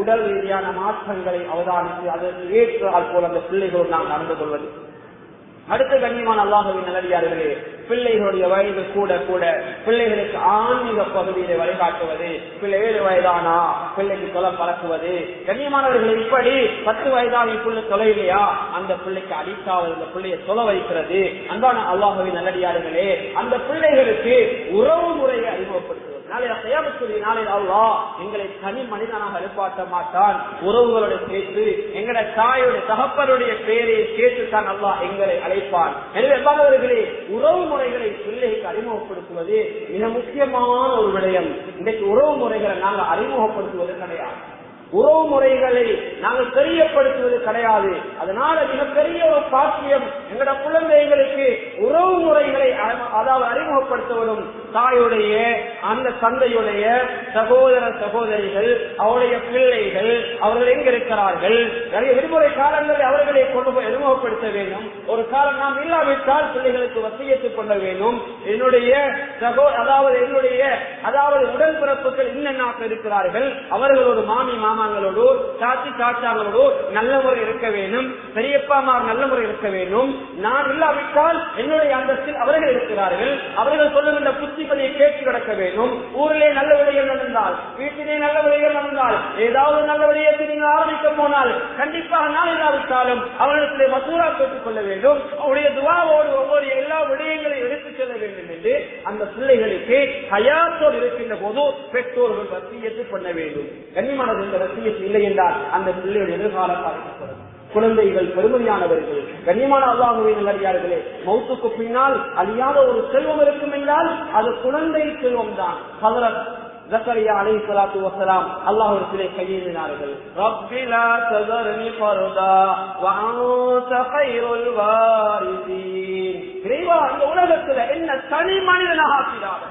உடல் ரீதியான மாற்றங்களை அவதானித்து அதற்கு ஏற்றால் போல் அந்த பிள்ளைகளோடு நாம் நடந்து கொள்வது. அடுத்த கண்ணியமான அல்லாஹ்வின் நல்லடியார்களே, பிள்ளைகளுடைய வயது கூட கூட பிள்ளைகளுக்கு ஆன்மீக பகுதியிலே வழிகாட்டுவது, பிள்ளை 7 வயதானா பிள்ளைக்கு தொலை பழக்குவது. கண்ணியமானவர்கள், இப்படி 10 வயதான பிள்ளை தொலைலையா அந்த பிள்ளைக்கு அடிக்காவது, அந்த பிள்ளையை தொலை வைக்கிறது. அன்பான அல்லாஹ்வின் நல்லடியார்களே, அந்த பிள்ளைகளுக்கு உறவு முறையை அறிமுகப்படுத்துவது. நாளைய கியாமத்துடைய நாளில் அல்லாஹ் எங்களை தனி மனிதனாக எழுப்பாட்ட மாட்டான். உறவுகளோட சேர்த்து எங்கட தாயுடைய தகப்பனுடைய பெயரை சேர்த்துத்தான் அல்லாஹ் எங்களை அழைப்பான். எனவே என்பவர்களே, உறவு முறைகளை பிள்ளைகளுக்கு அறிமுகப்படுத்துவது மிக முக்கியமான ஒரு விடயம். இன்றைக்கு உறவு முறைகளை நாங்கள் அறிமுகப்படுத்துவது கிடையாது, உறவு முறைகளை நாங்கள் தெரியப்படுத்துவது கிடையாது. அதனால மிகப்பெரிய ஒரு பாக்கியம் எங்களோட குழந்தைகளுக்கு உறவு முறைகளை அதாவது அறிமுகப்படுத்துவதும், தாயுடைய அந்த தந்தையுடைய சகோதர சகோதரிகள், அவருடைய பிள்ளைகள், அவர்கள் எங்க இருக்கிறார்கள், நிறைய விடுமுறை காலங்களில் அவர்களை கொண்டு போய் அறிமுகப்படுத்த வேண்டும். ஒரு காலம் நாம் இல்லாவிட்டால் பிள்ளைகளுக்கு வசியத்து கொள்ள வேண்டும். என்னுடைய அதாவது உடன்பிறப்புகள் இன்னென்னாக இருக்கிறார்கள், அவர்களோடு மாமி மாமாங்களோடு சாட்சி சாச்சாங்களோடு நல்ல முறை இருக்க வேண்டும், பெரியப்பாமார் நல்ல முறை இருக்க வேண்டும். நான் இல்லாவிட்டால் என்னுடைய அந்தஸ்தில் அவர்கள் இருக்கிறார்கள், அவர்கள் சொல்லுகின்ற புத்திப்பதியை கேட்டு கிடக்க வேண்டும். ஊரிலே நல்ல விடயங்கள் நடந்தால், வீட்டிலே நல்ல விடயங்கள் நடந்தால், ஏதாவது நல்ல விடயத்தை நீங்கள் ஆரம்பிக்க போனால் கண்டிப்பாக நான் இல்லாவிட்டாலும் அவர்களிடத்திலே மசூரா பெற்றுக் கொள்ள வேண்டும். அவருடைய துவாவோடு ஒவ்வொரு எல்லா விடயங்களையும் எடுத்துச் செல்ல வேண்டும் என்று அந்த பிள்ளைகளுக்கு ஹயாத்தோடு இருக்கின்ற போது பெற்றோர்கள் வசியத்து பண்ண வேண்டும். கண்ணியமானது, இந்த வசியத்து இல்லை என்றால் அந்த பிள்ளைகள் எதிர்காலம் பாதிக்கப்படும். குழந்தைகள் பெருமதியானவர்கள். கண்ணியமான அல்லாஹ்வின் நல்லடியார்களே, மௌத்துக்கு பின்னால் அழியாத ஒரு செல்வம் இருக்கும் என்றால் அது குழந்தை செல்வம் தான். ஹஜ்ரத் ஜக்கரியா அலைஹிஸ்ஸலாத்து வஸலாம் அல்லாஹ்விடத்திலே கையேந்தினார்கள். ரப்பி லா தஸர்னி ஃபர்தா வ அன்த கைருல் வாரிசீன். இறைவா, இந்த உலகத்துல என்ன தனி மனிதனாக ஆக்கிடாத.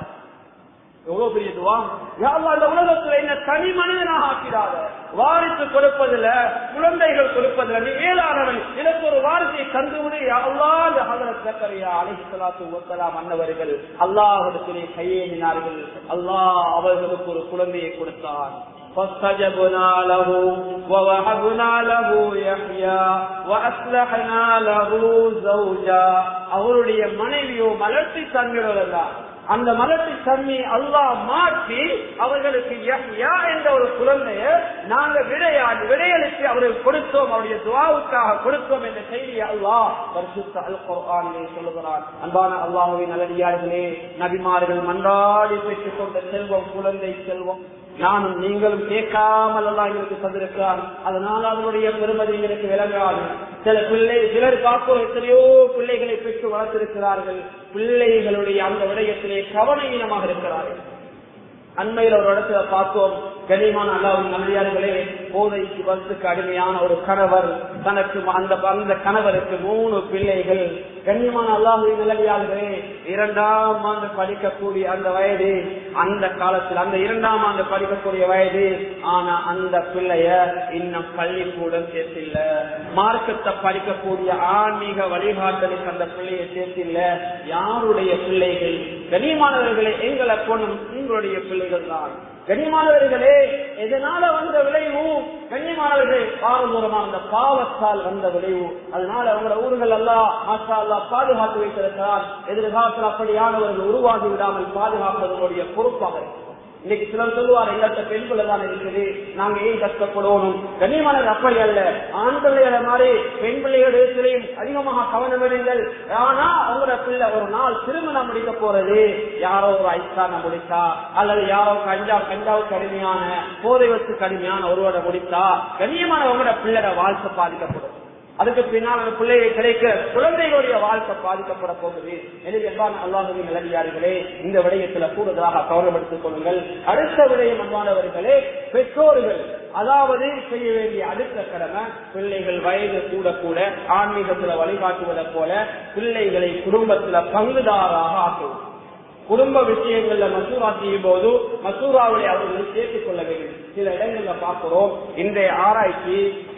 எவ்வளவு பெரிய துவா. யா அல்லாஹ், இந்த உலகத்துல என்ன தனி மனிதனாக ஆக்கிடாத. வாரிசு கொடுப்பதில்ல, குழந்தைகள் கொடுப்பதில்ல, நீ மேலானவன், எனக்கு ஒரு வாரிசை தந்துவிடு யா அல்லாஹ். ஹஜ்ரத் ஜக்கரியா அலைஹிஸ்ஸலாத்து வஸலாம் அன்னவர்கள் அல்லாஹ்விடத்திலே கையேந்தினார்கள். அல்லாஹ் அவர்களுக்கு ஒரு குழந்தையை கொடுத்தான். فاستجبنا له ووهبنا له يحيى واصلحنا له زوجا. அவருடைய மனைவியோ மலர்ச்சி தன்மையுள்ளதா, அந்த மலட்டின் தன்மையை அல்லாஹ் மாற்றி அவர்களுக்கு யஹ்யா என்ற ஒரு குழந்தைய நாங்கள் விடையளித்து அவர்களுக்கு கொடுத்தோம், அவருடைய துஆவுக்காக கொடுத்தோம் என்ற செய்தியை அல்லாஹ் பரிசுத்த அல் குர்ஆனிலே சொல்லுகிறார். அன்பான அல்லாஹ்வின் நல்லடியார்களே, நபிமார்கள் மன்றாடி பெற்றுக் கொண்ட செல்வம் குழந்தை செல்வம் நானும் நீங்களும் கேட்காமல் எல்லாம் எங்களுக்கு தந்திருக்கிறார். அதனால அதனுடைய பெருமதி எங்களுக்கு விளங்காது. சிலர் பார்ப்போம் எத்தனையோ பிள்ளைகளை பெற்று வளர்த்திருக்கிறார்கள். பிள்ளைகளுடைய அந்த விடயத்திலே கவனீனமாக இருக்கிறார்கள். அண்மையில் ஒரு இடத்துல பார்த்தோம், கனிமான அல்லாஹ்வின் நல்லடியார்களே, போதைக்கு வசத்துக்கு அடிமையான ஒரு கணவர், தனக்கு அந்த கணவருக்கு 3 பிள்ளைகள். கண்ணியமான அல்லாஹ்வின் நல்லடியார்களே, 2ஆம் ஆண்டு படிக்கக்கூடிய அந்த வயது, அந்த காலத்தில் அந்த 2ஆம் ஆண்டு படிக்கக்கூடிய வயது. ஆனா அந்த பிள்ளைய இன்னும் பள்ளிக்கூடம் சேர்த்தில்ல, மார்க்கத்தை படிக்கக்கூடிய ஆன்மீக வழிகாட்டலுக்கு அந்த பிள்ளையை சேர்த்தில்ல. யாருடைய பிள்ளைகள்? கண்ணியமானவர்களே, எங்களை போனும் உங்களுடைய பிள்ளைகள் தான். கண்ணியமானவர்களே, எதனால வந்த விளைவு? கண்ணியமானவர்களே, பாரதூரமான அந்த பாவத்தால் வந்த விளைவு. அதனால அவங்களோட ஊர்கள் எல்லாம் மாஷா அல்லாஹ் பாதுகாத்து வைத்திருக்கிறார். எதிர்காலத்தில் அப்படியானவர்கள் உருவாகி விடாமல் பாதுகாப்பதனுடைய பொறுப்பாக இருக்கு. இன்னைக்கு சிலர் சொல்லுவார், எங்கள்கிட்ட பெண் பிள்ளை தான் இருக்குது, நாங்க ஏன் கஷ்டப்படணும்? கண்ணியமானது அப்படி அல்ல. ஆண் பிள்ளைகளை மாதிரி பெண் பிள்ளைகளிடத்திலையும் அதிகமாக கவனம் எடுங்கள். ஆனா அவங்களோட பிள்ளை ஒரு நாள் திருமணம் முடிக்க போறது, யாரோ ஒரு ஐஸ்கான முடித்தா அல்லது யாரோ கஞ்சாவுக்கு கடுமையான போதை வச்சு கடுமையான ஒருவரை முடித்தா கண்ணியமான அவங்களோட பிள்ளைட வாழ்க்கை பாதிக்கப்படும். அதுக்கு பின்னால் அந்த பிள்ளையை கிடைக்கிற குழந்தைகளுடைய வாழ்க்கை பாதிக்கப்பட போகுது. எனவே அல்லாஹ்வின் நல்லடியார்களே, இந்த விடயத்துல கூடுதலாக கவனப்படுத்திக் கொள்ளுங்கள். அடுத்த விடயம் அன்பானவர்களே, பெற்றோர்கள் அதாவது செய்ய வேண்டிய அடுத்த கடமை, பிள்ளைகள் வயது கூட கூட ஆன்மீகத்துல வழிகாட்டுவதை போல பிள்ளைகளை குடும்பத்துல பங்குதாராக ஆக்குவது. குடும்ப விஷயங்கள்ல மசூரா செய்யும் போது மசூராவை அவர்களை சேர்த்துக் கொள்ள வேண்டும். சில இடங்கள்ல பார்க்கிறோம்,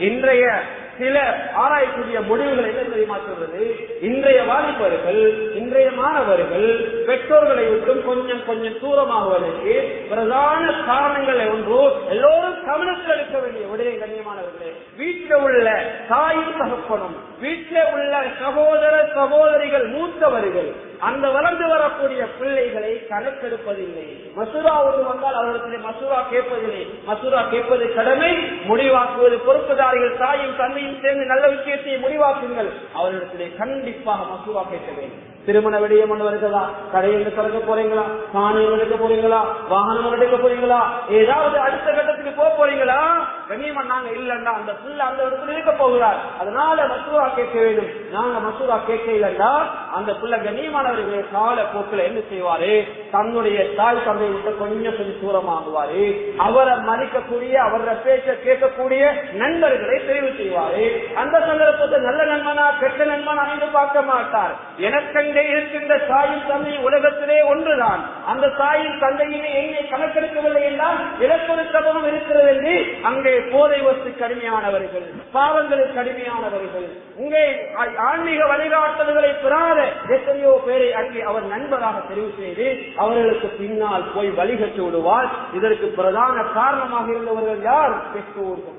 இன்றைய சில ஆராய்ச்சிய முடிவுகள் என்ன தெரியுமா சொல்றது? இன்றைய வாலிபர்கள், இன்றைய மாணவர்கள் பெற்றோர்களை விட்டும் கொஞ்சம் கொஞ்சம் தூரமாகுவதற்கு பிரதான காரணங்கள் ஒன்று, எல்லோரும் கவனத்தில் எடுக்க வேண்டிய விடயம் கண்ணியமானவர்களே, வீட்டில் உள்ள தாயும் தகப்பனும், வீட்டில் உள்ள சகோதர சகோதரிகள் மூத்தவர்கள் அந்த வளர்ந்து வரக்கூடிய பிள்ளைகளை கணக்கெடுப்பதில்லை. மசூரா ஒன்று வந்தால் அவர்களிடத்திலே மசூரா கேட்பதில்லை. மசூரா கேட்பது கடமை, முடிவாக்குவது பொறுப்புதாரிகள். தாயும் தந்தையும் சேர்ந்து நல்ல விஷயத்தை முடிவாக்குங்கள். அவர்களிடத்திலே கண்டிப்பாக மசூரா கேட்க வேண்டும். திருமண விடயம் ஒன்று வருகிறதா? கடையில் திறக்க போறீங்களா? காணியம் எடுக்க போறீங்களா? வாகனம் எடுக்க போறீங்களா? ஏதாவது அடுத்த கட்டத்துக்கு போக போறீங்களா? கண்ணியமா நாங்க இல்லைன்னா அந்த புள்ள அந்த இடத்துல இருக்க போகிறார். அதனால மசூரா கேட்க வேண்டும். நாங்க மசூரா கேட்க இல்லைன்னா அந்த புள்ள கண்ணியமானவர்களே கால போக்குல என்ன செய்வாரு? தன்னுடைய தாய் தந்தையை விட்டு கொஞ்சம் தூரமாகுவாரு. அவரை மதிக்கக்கூடிய, அவரை பேச்ச கேட்கக்கூடிய நண்பர்களை தெரிவு செய்வாரு. அந்த சந்தர்ப்பத்தை நல்ல நண்பனா கெட்ட நண்பனா என்று பார்க்க மாட்டார். எனக்கு இருக்கின்ற தாயும் தந்தையும் உலகத்திலே ஒன்றுதான். அந்த தாயும் தந்தையினை எங்கே கணக்கெடுக்கவில்லை என்றால் இலக்கொரு சபகம் இருக்கிறது என்று அங்கே போதை வஸ்து கடுமையானவர்கள், பாவங்களுக்கு கடுமையானவர்கள், இங்கே ஆன்மீக வழிகாட்டல்களை பெறாத எத்தனையோ பேரை அங்கே அவர் நண்பராக தெரிவு செய்து அவர்களுக்கு பின்னால் போய் வழிகட்டு விடுவார். இதற்கு பிரதான காரணமாக இருந்தவர்கள் யார்? பெற்றோர்கள்.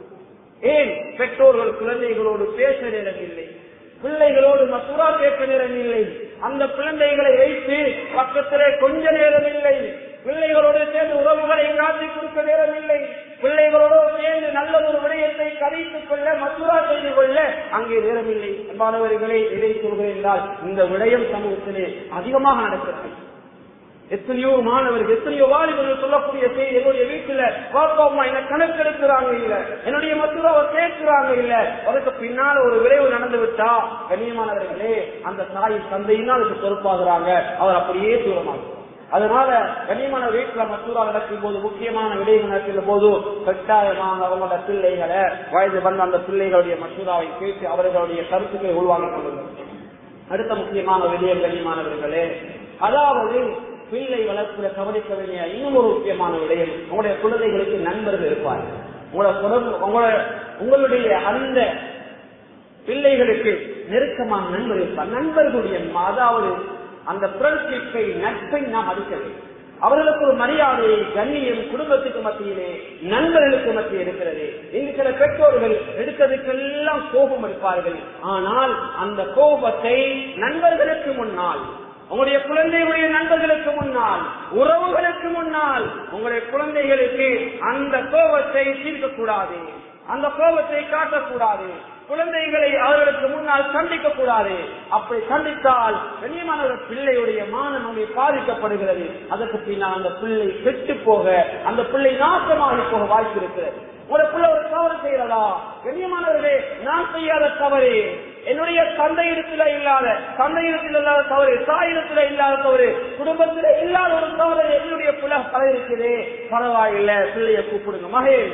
ஏன் பெற்றோர்கள் குழந்தைகளோடு பேச நேரமில்லை, பிள்ளைகளோடு மசூரா கேட்க நேரம் இல்லை, அந்த குழந்தைகளை வைத்து பக்கத்திலே கொஞ்ச நேரம் இல்லை, பிள்ளைகளோடு சேர்ந்து உறவுகளை காட்டி கொடுக்க நேரம் இல்லை, பிள்ளைகளோடு சேர்ந்து நல்ல ஒரு விடயத்தை கதைத்துக் கொள்ள மசூரா செய்து கொள்ள அங்கே நேரம் இல்லை. மாணவர்களே, இதை சொல்கிறேன் என்றால் இந்த விடயம் சமூகத்திலே அதிகமாக நடக்கிறது. எத்தனையோ மாணவர்கள், எத்தனையோ வாலிபர்கள் சொல்லக்கூடிய செய்தி, என்னுடைய வீட்டுல பாப்பா அம்மா என்ன கணக்கெடுக்கிறாங்க இல்ல, என்னுடைய மசூராவை கேட்கிறாங்க இல்ல, அதுக்கு பின்னால ஒரு விளைவு நடந்து விட்டா கண்ணியமானவர்களே அந்த தாய் தந்தையினால் அதுக்கு பொறுப்பாகிறாங்க, அவர் அப்படியே தூரமாகும். அதனால கண்ணியமான வீட்டுல மசூரா நடக்கும் போது, முக்கியமான விடயங்கள் நடக்கிற போது கட்டாயமாக அவங்களோட பிள்ளைகளை, வயது வந்த அந்த பிள்ளைகளுடைய மசூராவை கேட்டு அவர்களுடைய கருத்துக்களை உள்வாங்கிக் கொள்ளுங்கள். அடுத்த முக்கியமான விடயம் கண்ணியமானவர்களே, அதாவது பிள்ளை வளர்ப்புல கவனிக்க வேண்டிய இன்னும் ஒரு முக்கியமான விடயம், உங்களுடைய குழந்தைகளுக்கு நண்பர்கள் இருப்பார்கள். உங்களுடைய அந்த பிள்ளைகளுக்கு நெருக்கமான நண்பர்கள் இருப்பார். நண்பர்களுடைய அதாவது அந்த ஃப்ரெண்ட்ஷிப்பை, நட்பை நாம் அளிக்க வேண்டும். அவர்களுக்கு ஒரு மரியாதை, கண்ணியம் குடும்பத்துக்கு மத்தியிலே, நண்பர்களுக்கு மத்தியில் இருக்கிறது. இங்கு சில பெற்றோர்கள் எடுத்ததுக்கெல்லாம் கோபம் எடுப்பார்கள். ஆனால் அந்த கோபத்தை நண்பர்களுக்கு முன்னால், உங்களுடைய குழந்தைகளுடைய நண்பர்களுக்கு முன்னால் முன்னால், உறவுகளுக்கு முன்னால் உங்களுடைய குழந்தைகளுக்கு அந்த கோபத்தை தீர்க்கக்கூடாது, அந்த கோபத்தை காட்டக்கூடாது. குழந்தைகளை அவர்களுக்கு முன்னால் கண்டிக்க கூடாது. அப்படி கண்டித்தால் கண்ணியமான பிள்ளையுடைய மானமே பாதிக்கப்படுகிறது. அதற்கு பின்னால் அந்த பிள்ளை கெட்டு போக, அந்த பிள்ளை நாசமாகி போக வாய்ப்பு இருக்கிறது. ஒரு பிள்ளை ஒரு தவறு செய்யறதா, கண்ணியமானவர்களே, நான் செய்யாத தவறு, என்னுடைய தந்தையிடத்தில் இல்லாத தவறு, தாயிடத்தில் இல்லாத தவறு, குடும்பத்தில் இல்லாத ஒரு தவறு என்னுடைய பிள்ளை பழகிருக்கிறே, பரவாயில்லை, பிள்ளைய கூப்பிடுங்க. மகன்,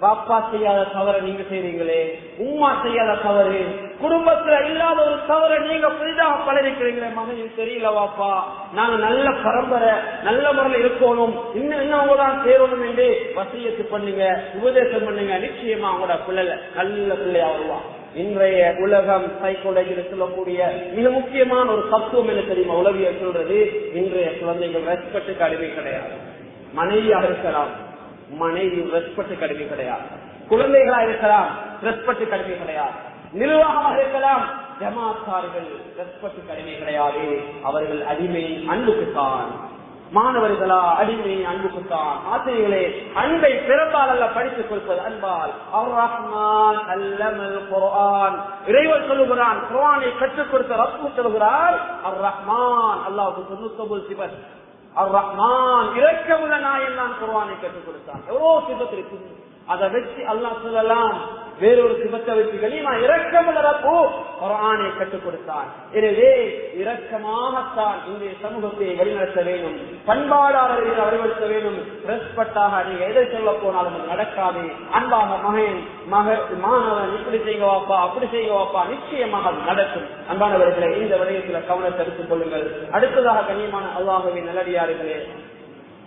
பாப்பா செய்யாத தவறை நீங்க செய்றீங்களே, உம்மா செய்யாத தவறு, குடும்பத்துல இல்லாத ஒரு தவறை நீங்க புதிதாக பழகிக்கிறீங்களே, மகன் தெரியல வாப்பா, நாங்க நல்ல பரம்பரை, நல்ல முறையில் இருக்கணும், இன்னும் உங்கதான் சேரணும் என்று வசியத்து பண்ணுங்க, உபதேசம் பண்ணுங்க. நிச்சயமா அவங்களோட பிள்ளை நல்ல பிள்ளையா வருவான். இன்றைய உலகம் சைக்காலஜியில் சொல்லக்கூடிய மிக முக்கியமான ஒரு தத்துவம் என்ன தெரியுமா? உளவியல் சொல்றது, இன்றைய குழந்தைகள் ரெஸ்பெக்டுக்கு அடிமை கிடையாது. மனைவியாக இருக்கலாம், மனைவி ரெஸ்பெக்ட் கடுமை கிடையாது. குழந்தைகளா இருக்கலாம், ரெஸ்பெக்ட் கடுமை கிடையாது. நிர்வாகமாக இருக்கலாம், ஜமாத்தார்கள் ரெஸ்பெக்ட் கடுமை கிடையாது. அவர்கள் அடிமை அன்புக்குத்தான். மாணவர்களா அடிமை அன்புக்குத்தான். ஆசிரியர்களே, அன்பை பிறப்பால் அல்ல படித்துக் கொடுப்பது, அன்பால். அர் ரஹ்மான் அல்லமல் குர்ஆன், இறைவன் சொல்லுகிறான், குர்ஆனை கற்றுக் கொடுத்த ரப்பு சொல்லுகிறார், அர் ரஹ்மான். அல்லாஹ்வுக்கு 99 சிபத். அர் ரஹ்மான், இரக்கமுள்ள நாயன் தான் குர்ஆனை கற்றுக் கொடுத்தான். எவ்வளவு சிபத் இருக்கு. அதை வச்சு அல்லாஹ் சொல்லலாம், வேறொரு சிபத்தை வச்சு கனிமா இரக்கமுள்ள ரப்பு குர்ஆனை கற்றுக் கொடுத்தான். எனவே இரக்கமாகத்தான் இந்த சமூகத்தை வழிநடத்த வேண்டும், பண்பாடாளர்களை வழிநடத்த வேண்டும். ரெஸ்பெக்டாக நீங்க எதை சொல்ல போனாலும் நடக்காது. அன்பாக மகன் மாணவன் இப்படி செய்ய வாப்பா, அப்படி செய்ய வாப்பா, நிச்சயமாக அது நடக்கும். அன்பானவர்களை, இந்த விடயத்தில் கவனத்தை எடுத்துக் கொள்ளுங்கள். அடுத்ததாக கண்ணியமான அல்லாஹ்வின் நல்லடியார்களே,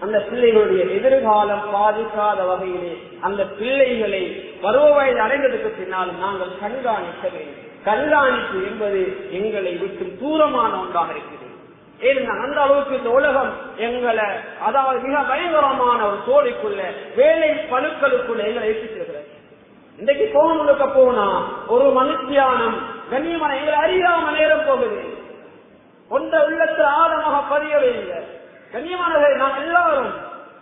அந்த பிள்ளைகளுடைய எதிர்காலம் பாதிக்காத வகையிலே அந்த பிள்ளைகளை பருவ வயது அடைந்ததுக்கு பின்னால் நாங்கள் கண்காணிக்க வேண்டும். கண்காணிப்பு என்பது எங்களை விட்டு தூரமான ஒன்றாக இருக்கிறது. ஏன்னா அந்த அளவுக்கு இந்த உலகம் எங்களை, அதாவது மிக பயங்கரமான ஒரு தோழிக்குள்ள, வேலை பழுக்களுக்குள்ள எங்களை ஏற்றிருக்கிறது. இன்றைக்கு போனுக்க போனா ஒரு மனுஷியானம் கண்ணியமான எங்களை அறியாம நேரம் போகுது. ஒன்றை உள்ளத்தில் ஆழமாக பதியவே இல்லை. கண்ணியமானவரை, நாம் எல்லாரும்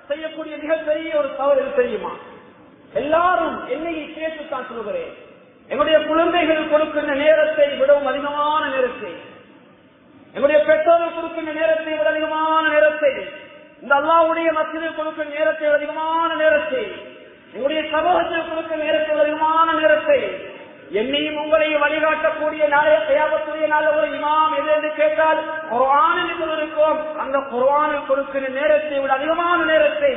செய்யக்கூடிய மிகப்பெரிய ஒரு தவறு தெரியுமா? எல்லாரும் என்னையை கேட்டுத்தான் சொல்கிறேன், எங்களுடைய குழந்தைகள் கொடுக்கின்ற நேரத்தை விடவும் அதிகமான நேரத்தை, எங்களுடைய பெற்றோர்கள் கொடுக்கின்ற நேரத்தை விட அதிகமான நேரத்தை, இந்த அல்லாஹ்வுடைய மஸ்ஜிதில் கொடுக்கின்ற நேரத்தை அதிகமான நேரத்தை, எங்களுடைய சமூகத்தில் கொடுக்கிற நேரத்தை அதிகமான நேரத்தை, என்னையும் உங்களையும் வழிகாட்டக்கூடிய நாளைய கியாமத்துடைய நாள் ஒரு இமாம் எது என்று கேட்டால் குர்ஆனில் இருக்கும். அந்த குர்ஆனில் கொடுக்கிற நேரத்தை விட அதிகமான நேரத்தை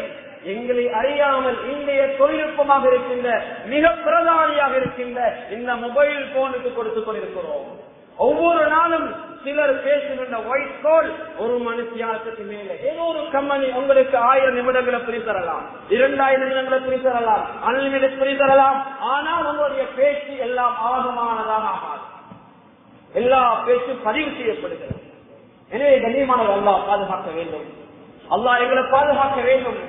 எங்களை அறியாமல் இன்றைய தொழில்நுட்பமாக இருக்கின்ற மிக பிரதானியாக இருக்கின்ற இந்த மொபைல் போனுக்கு கொடுத்துக் கொண்டிருக்கிறோம். ஒவ்வொரு நாளும் சிலர் பேசுகின்ற வாய்ஸ் கால் ஒரு மனுஷியானத்துக்கு மேலே ஏதோ ஒரு கம்பெனி உங்களுக்கு 1000 நிமிடங்களை பிரித்தரலாம், 2000 நிமிடங்களை பிரித்தரலாம், அன்லிமிடெட் பிரித்தரலாம். ஆனால் உங்களுடைய பேச்சு எல்லாம் ஆகமானதாக ஆகாது. எல்லா பேச்சும் பதிவு செய்யப்படுகிறது. எனவே கண்ணியமானவர் அல்லாஹ் பாதுகாக்க வேண்டும், அல்லாஹ் எங்களை பாதுகாக்க வேண்டும்.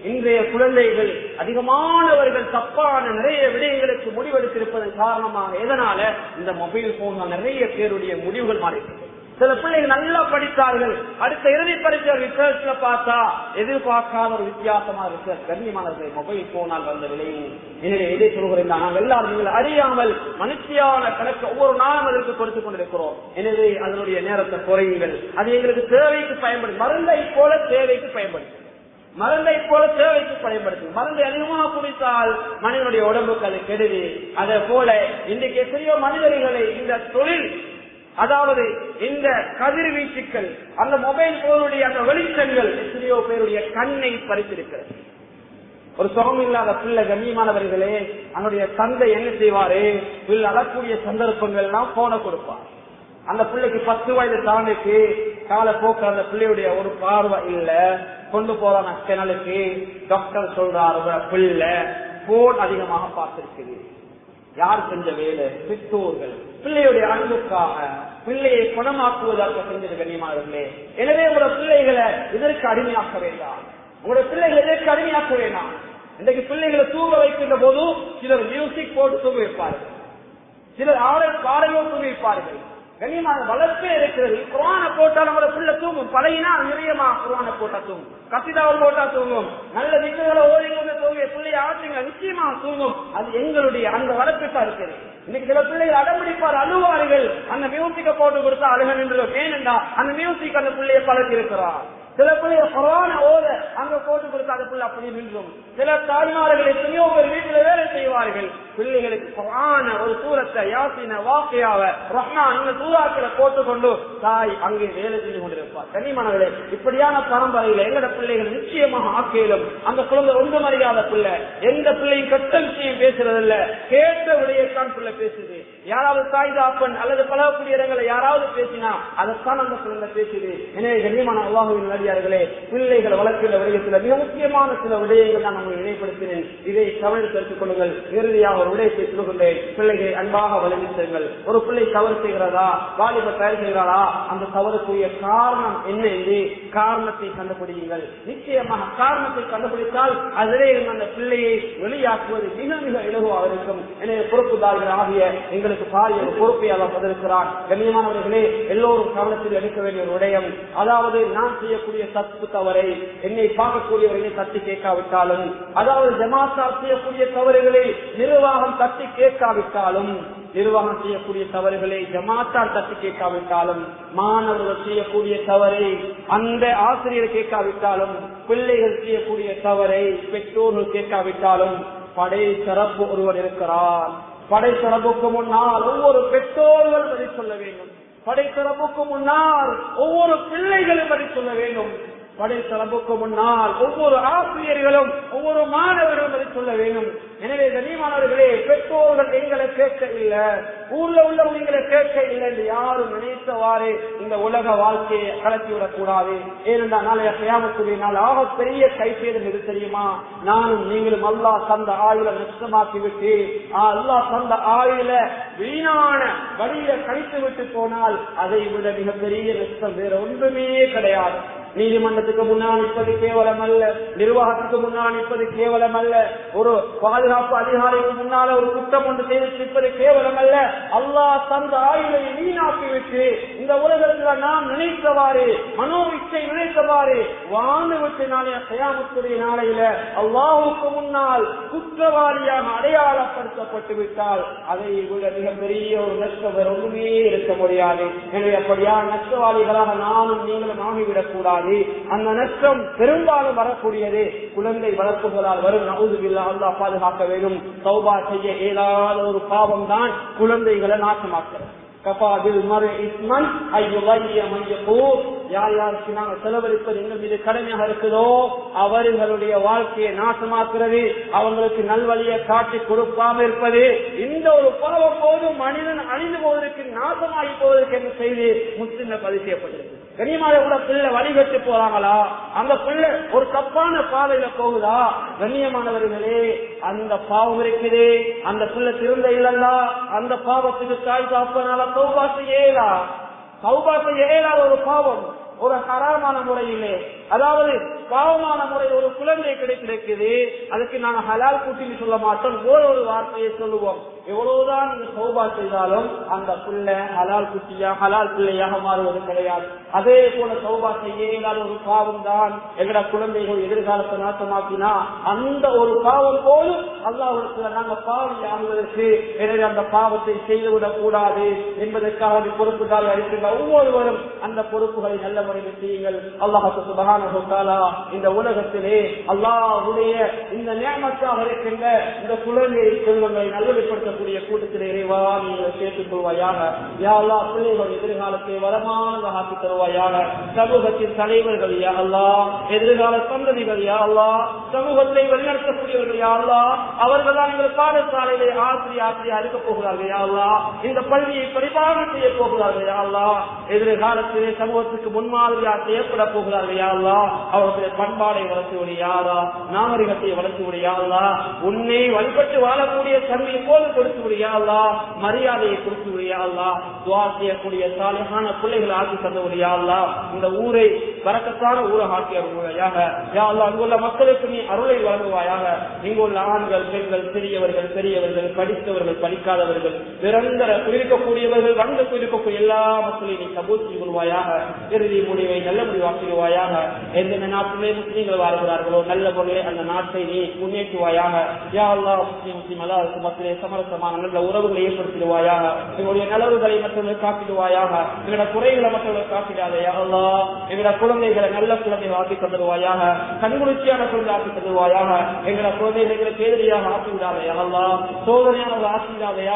இன்றைய குழந்தைகள் அதிகமானவர்கள் தப்பான நிறைய விடயங்களுக்கு முடிவெடுத்திருப்பதன் காரணமாக எதனால இந்த மொபைல் போன் நிறைய பேருடைய முடிவுகள் மாறிவிட்டது. சில பிள்ளைகள் நல்லா படித்தார்கள், அடுத்த இறுதி பரீட்சை ரிசர்ச்ல பார்த்தா எதிர்பார்க்காத ஒரு வித்தியாசமா இருக்க கண்ணியமானவர்கள் மொபைல் போனால் வந்த விளைவு. எனவே எதை சொல்கிறேன், நாங்கள் எல்லாரும் நீங்கள் அறியாமல் மனுஷியான கணக்கு ஒவ்வொரு நாளும் அதற்கு கொடுத்துக் கொண்டிருக்கிறோம். எனவே அதனுடைய நேரத்தை குறையுங்கள். அது எங்களுக்கு தேவைக்கு பயன்படுது, மருந்தை போல தேவைக்கு பயன்படுது, மருந்தை போல தேவைக்கு பயன்படுத்தும். மருந்தை அதிகமாக குடித்தால் மனிதனுடைய உடம்புக்கு அது கெடுது. அதே போல இன்றைக்கு எத்தனையோ மனிதர்களை இந்த தொழில், அதாவது இந்த கதிர்வீச்சுக்கள், அந்த மொபைல் போனுடைய அந்த வெளிச்சங்கள் எத்தனையோ பேருடைய கண்ணை பறித்திருக்கிறது. ஒரு சுகம் இல்லாத பிள்ளை கண்ணியமானவர்களே, அவனுடைய தந்தை என்ன செய்வாரு, பிள்ளை அழக்கூடிய சந்தர்ப்பங்கள் எல்லாம் போன கொடுப்பார். அந்த பிள்ளைக்கு 10 வயது தாண்டிக்கு காலப்போக்கு அந்த பிள்ளையுடைய ஒரு பார்வை இல்ல, கொண்டு போறான சேனலுக்கு டாக்டர் சொல்றாரு பிள்ளை போன் அதிகமாக பார்த்திருக்குது. யார் செஞ்ச வேலை? பெற்றோர்கள். பிள்ளையுடைய அன்புக்காக, பிள்ளையை குணமாக்குவதற்கு செஞ்சது கண்ணியமானவர்களே. எனவே உங்களோட பிள்ளைகளை இதற்கு அடிமையாக்க வேண்டாம், உங்களோட பிள்ளைகளை இதற்கு அடிமையாக்க வேண்டாம். இன்றைக்கு பிள்ளைகளை தூங்க வைக்கின்ற போது சிலர் மியூசிக் போட்டு தூங்க வைப்பார்கள், சிலர் பாடலோ தூங்க வைப்பார்கள். கண்ணியமான வளர்ப்பே இருக்கிறது. குர்ஆனை போட்டா நம்மள புள்ள தூங்கும். பழையினா நிறையமா குர்ஆனை போட்டா தூங்கும், கசிதாவை போட்டா தூங்கும், நல்ல திக்குகளை ஓடிக்கொண்டு தூங்கி பிள்ளைய ஆற்றுங்க நிச்சயமா தூங்கும். அது எங்களுடைய அந்த வளர்ப்பிட்டா இருக்குது. இன்னைக்கு சில பிள்ளைகள் அடம்பிடிப்பார், அழுவார்கள். அந்த மியூசிக்க போட்டு கொடுத்தா அழுக நின்று. ஏனென்றா அந்த மியூசிக் அந்த பிள்ளைய பழக்கி இருக்கிறார். சில பிள்ளைகள் குர்ஆனை ஓத அங்க போட்டு கொடுத்தா அந்த பிள்ளை அப்படி நின்றும். சில தாய்மார்கள் எத்தனையோ பேர் வீட்டுல வேலை செய்வார்கள். பிள்ளைகளுக்கு குர்ஆனை ஒரு சூரத்தை, யாசீன, வாக்கியாவ, ரஹ்மான் இந்த சூறாக்களை போட்டுக்கொண்டு தாய் அங்கே வேலை செய்து கொண்டிருப்பார். கண்ணியமானவர்களே, இப்படியான பரம்பரையில எங்கட பிள்ளைகள் நிச்சயமாக ஆக்கையிலும் அந்த குழந்தை ஒன்றும் அறியாத பிள்ளை, எந்த பிள்ளையும் கெட்ட விஷயம் பேசுறதில்ல, கேட்ட விடையத்தான் பிள்ளை பேசுது. யாராவது தாய் தாப்பன் அல்லது பழகக்கூடிய இடங்களை யாராவது பேசினா அதைத்தான் அந்த குழந்தை பேசுது. எனவே கண்ணியமான அல்லாஹ்வின் நல்லடியார்களே, பிள்ளைகளை வளர்க்கிற விடயத்தில் மிக முக்கியமான சில விடயங்கள் நான் உங்களுக்கு நினைப்படுத்தினேன். இதை கவனித்து எடுத்துக் கொள்ளுங்கள். இறுதியாக ஒரு விடயத்தை சொல்லுகின்றேன். பிள்ளைகளை அன்பாக வலியுறுத்துங்கள். ஒரு பிள்ளை தவறு செய்கிறதா, வாலிபர் தயார் செய்கிறாரா, அந்த தவறுக்குரிய காரணம் என்ன என்று காரணத்தை கண்டுபிடியுங்கள். நிச்சயமாக காரணத்தை கண்டுபிடித்தால் அதிலே அந்த பிள்ளையை வெளியாக்குவது மிக மிக இலகுவாக இருக்கும். எனவே பொறுப்புதாரிகள் ஆகிய எங்களுக்கு பாரிய ஒரு பொறுப்பை அவர் பதிலிருக்கிறார். கண்ணியமானவர்களே, எல்லோரும் கவனத்தில் எடுக்க வேண்டிய ஒரு விடயம், அதாவது நான் செய்யக்கூடிய தப்பு தவறை என்னை பார்க்கக்கூடியவர்களை தட்டி கேட்காவிட்டாலும், அதாவது ஜமாத்தார் செய்யக்கூடிய தவறுகளை நிர்வாகம் தட்டி கேட்காவிட்டாலும், நிர்வாகம் செய்யக்கூடிய தவறுகளை ஜமாத்தார் தட்டி கேட்காவிட்டாலும், மாணவர்கள் செய்யக்கூடிய தவறை அந்த ஆசிரியர் கேட்காவிட்டாலும், பிள்ளைகள் செய்யக்கூடிய தவறை பெற்றோர்கள் கேட்காவிட்டாலும், படை தரப்பு ஒருவர் இருக்கிறார். படை தரப்புக்கு முன்னால் ஒவ்வொரு பெற்றோர்கள் பதில் சொல்ல வேண்டும். படை தரப்புக்கு முன்னால் ஒவ்வொரு பிள்ளைகளும் பதில் சொல்ல வேண்டும். படை தரப்புக்கு முன்னால் ஒவ்வொரு ஆசிரியர்களும் ஒவ்வொரு மாணவர்களும் பதில் சொல்ல வேண்டும். எனவே கண்ணியமானவர்களே, பெற்றோர்கள் எங்களை கேட்க இல்லை, ஊர்ல உள்ளவங்க எங்களை கேட்க இல்லை என்று யாரும் நினைத்தவாறு இந்த உலக வாழ்க்கையை கலத்திவிடக் கூடாது. ஏனென்றால் நாளைய கியாமத்துடைய நாள் ஆக பெரிய கைசேதம் எது தெரியுமா? நானும் நீங்களும் அல்லாஹ் தந்த ஆயுள நஷ்டமாக்கி விட்டு, அல்லாஹ் தந்த ஆயுள வீணான வழியில கழித்து விட்டு போனால் அதை விட மிகப்பெரிய நஷ்டம் வேற ஒன்றுமே கிடையாது. நீதிமன்றத்துக்கு முன்னால் நிற்பது கேவலம் அல்ல, நிர்வாகத்துக்கு முன்னால் நிற்பது கேவலம் அல்ல, ஒரு பாதுகாப்பு அதிகாரிக்கு முன்னால ஒரு குற்றம் ஒன்று செய்து நிற்பது கேவலம் அல்ல. அல்லாஹ் தந்த ஆயுளை வீணாக்கி விட்டு இந்த உலகத்தில் நாம் நினைத்தவாறு மனோவிச்சை நினைத்தவாறு வாழ்ந்து விட்டு நாளைய கியாமத்துடைய நாளையில அல்லாஹுக்கு முன்னால் குற்றவாளியாக அடையாளப்படுத்தப்பட்டு விட்டால் அதை விட மிகப்பெரிய ஒரு நஷ்டம் வேற ஒன்றுமே இருக்க முடியாது. எனவே அப்படியா நஷ்டவாளிகளாக நானும் நீங்களும் ஆகிவிடக் கூடாது. அந்த நஷ்டம் பெரும்பாலும் வரக்கூடியது குழந்தை வளர்ப்புகளால் வரும். நவுதுபில்லா, அல்லாஹ் பாதுகாக்க வேண்டும். தௌபா செய்ய இயலாத ஒரு பாவம் தான் குழந்தைகளை நாசமாக்கிறது. யார் யாருக்கு நாங்கள் செலவழிப்பது எங்கள் மீது கடமையாக இருக்குதோ அவர்களுடைய வாழ்க்கையை நாசமாக்குறது, அவங்களுக்கு நல்வழியை காட்டி கொடுக்காம இருப்பது, இந்த ஒரு பாவம் போது மனிதன் அழிந்து போவதற்கு நாசமாகி போவதற்கு என்று செய்து முஸ்லிம்ல பதிவு செய்யப்பட்டிருக்கு. கண்ணியமாக கூட பிள்ளை வழிகட்டு போறாங்களா, அந்த பிள்ளை ஒரு தப்பான பாதையில போகுதா, கண்ணியமானவர்களே அந்த பாவம் இருக்குது, அந்த பிள்ளை திருந்த இல்லல்லா, அந்த பாவத்துக்கு தாய் தாப்பனால தௌபா செய்ய இயலாத ஒரு பாவம், ஒரு ஹராமான முறையிலே, அதாவது பாவமான முறையில் ஒரு குழந்தை கிடைத்திருக்குது, அதுக்கு நாங்க ஹலால் கூட்டின்னு சொல்ல மாட்டோம், ஒரு வார்த்தையை சொல்லுவோம். எவ்வளவுதான் நீங்க தௌபா செய்தாலும் அந்த பிள்ளை ஹலால் குட்டியா ஹலால் பிள்ளையாக மாறுவது கிடையாது. அதே போல தௌபா செய்ய இயலாத ஒரு பாவம் தான் எங்கட குழந்தைகள் எதிர்காலத்தை நாசமாக்கினா அந்த ஒரு பாவம் போலும் அல்லாஹ்விடத்துல நாங்க பாவம் ஆகுவதற்கு. எனவே அந்த பாவத்தை செய்துவிடக் கூடாது என்பதற்காக பொறுப்புதாரி அளிக்கின்ற ஒவ்வொருவரும் அந்த பொறுப்புகளை நல்ல முறையில் செய்யுங்கள். அல்லாஹ் சுப்ஹானஹு வ தஆலா இந்த உலகத்திலே அல்லாஹ்வுடைய இந்த நியமத்தாக இருக்கின்ற இந்த குழந்தை செல்வங்களை நல்வழிப்படுத்தக்கூடிய கூட்டத்திலே இறைவா நீங்கள் சேர்த்துக் கொள்வாயாக. யா அல்லாஹ் பிள்ளைகள் எதிர்காலத்தை வரமானதாக ஆக்கி தருவாயாக. சமூகத்தின் தலைவர்கள் யா அல்லாஹ், எதிர்கால சந்ததிகள் யா அல்லாஹ், சமூகத்தை வழிநடத்தக்கூடியவர்கள் யா அல்லாஹ், அவர்கள் தான் எங்கள் பாடசாலையிலே ஆசிரியர் அளிக்கப் போகிறார்கள் யா அல்லாஹ், இந்த பள்ளியை பரிபாலனை செய்ய போகிறார்கள் யா அல்லாஹ், எதிர்காலத்திலே சமூகத்துக்கு முன்மாதிரியாக செய்யப்பட போகிறார்கள் யா அல்லாஹ், அவர்களுடைய பண்பாடை வளர்த்து விடியாதா, நாகரிகத்தை வளர்த்து விடியாதா, உன்னை வழிபட்டு வாழக்கூடிய தன்மையை போல கொடுத்து விடியாதா, மரியாதையை கொடுத்து விடியாதா, துஆ செய்யக்கூடிய சாலிஹான பிள்ளைகளை ஆக்கி தந்து விடியாதா, இந்த ஊரை பரக்கத்தான ஊரை ஆக்கி அருள்வாயாக. யா அல்லாஹ், அங்குள்ள மக்களுக்கு நீ நீ அருளை வழங்குவாயாக. இங்குள்ள ஆண்கள், பெண்கள், சிறியவர்கள், பெரியவர்கள், படித்தவர்கள், படிக்காதவர்கள், நிரந்தர குளிர்க்கக்கூடியவர்கள், வந்து குளிர்க்கக்கூடிய எல்லா மக்களையும் நீ கபூல் செய்து கொள்வாயாக. இறுதி முடிவை நல்ல முடிவாக்குவாயாக. எந்தெந்த நாட்டிலே முஸ்லீம்கள் வாழ்கிறார்களோ நல்ல பொருளை அந்த நாட்டை நீ முன்னேற்றுவாயாக. யா அல்லாஹ் முஸ்லீம் அல்லாஹ் மக்களே சமரசமான நல்ல உறவுகளை ஏற்படுத்திடுவாயாக. எங்களுடைய நலவுகளை மற்றவர்கள் காத்திடுவாயாக. எங்களோட குறைகளை மற்றவர்கள் காத்திடாதே யா அல்லாஹ். எங்களோட குழந்தைகளை நல்ல குழந்தைகள் ஆக்கி தந்துடுவாயாக. கண்குளிர்ச்சியான குழந்தை ஆக்கி தந்துடுவாயாக. எங்களோட குழந்தைகளை எங்களுக்கு எதிரியாக ஆக்கிவிடாதே யா அல்லாஹ். சோதனையானவர்கள் ஆக்கிவிடாதே.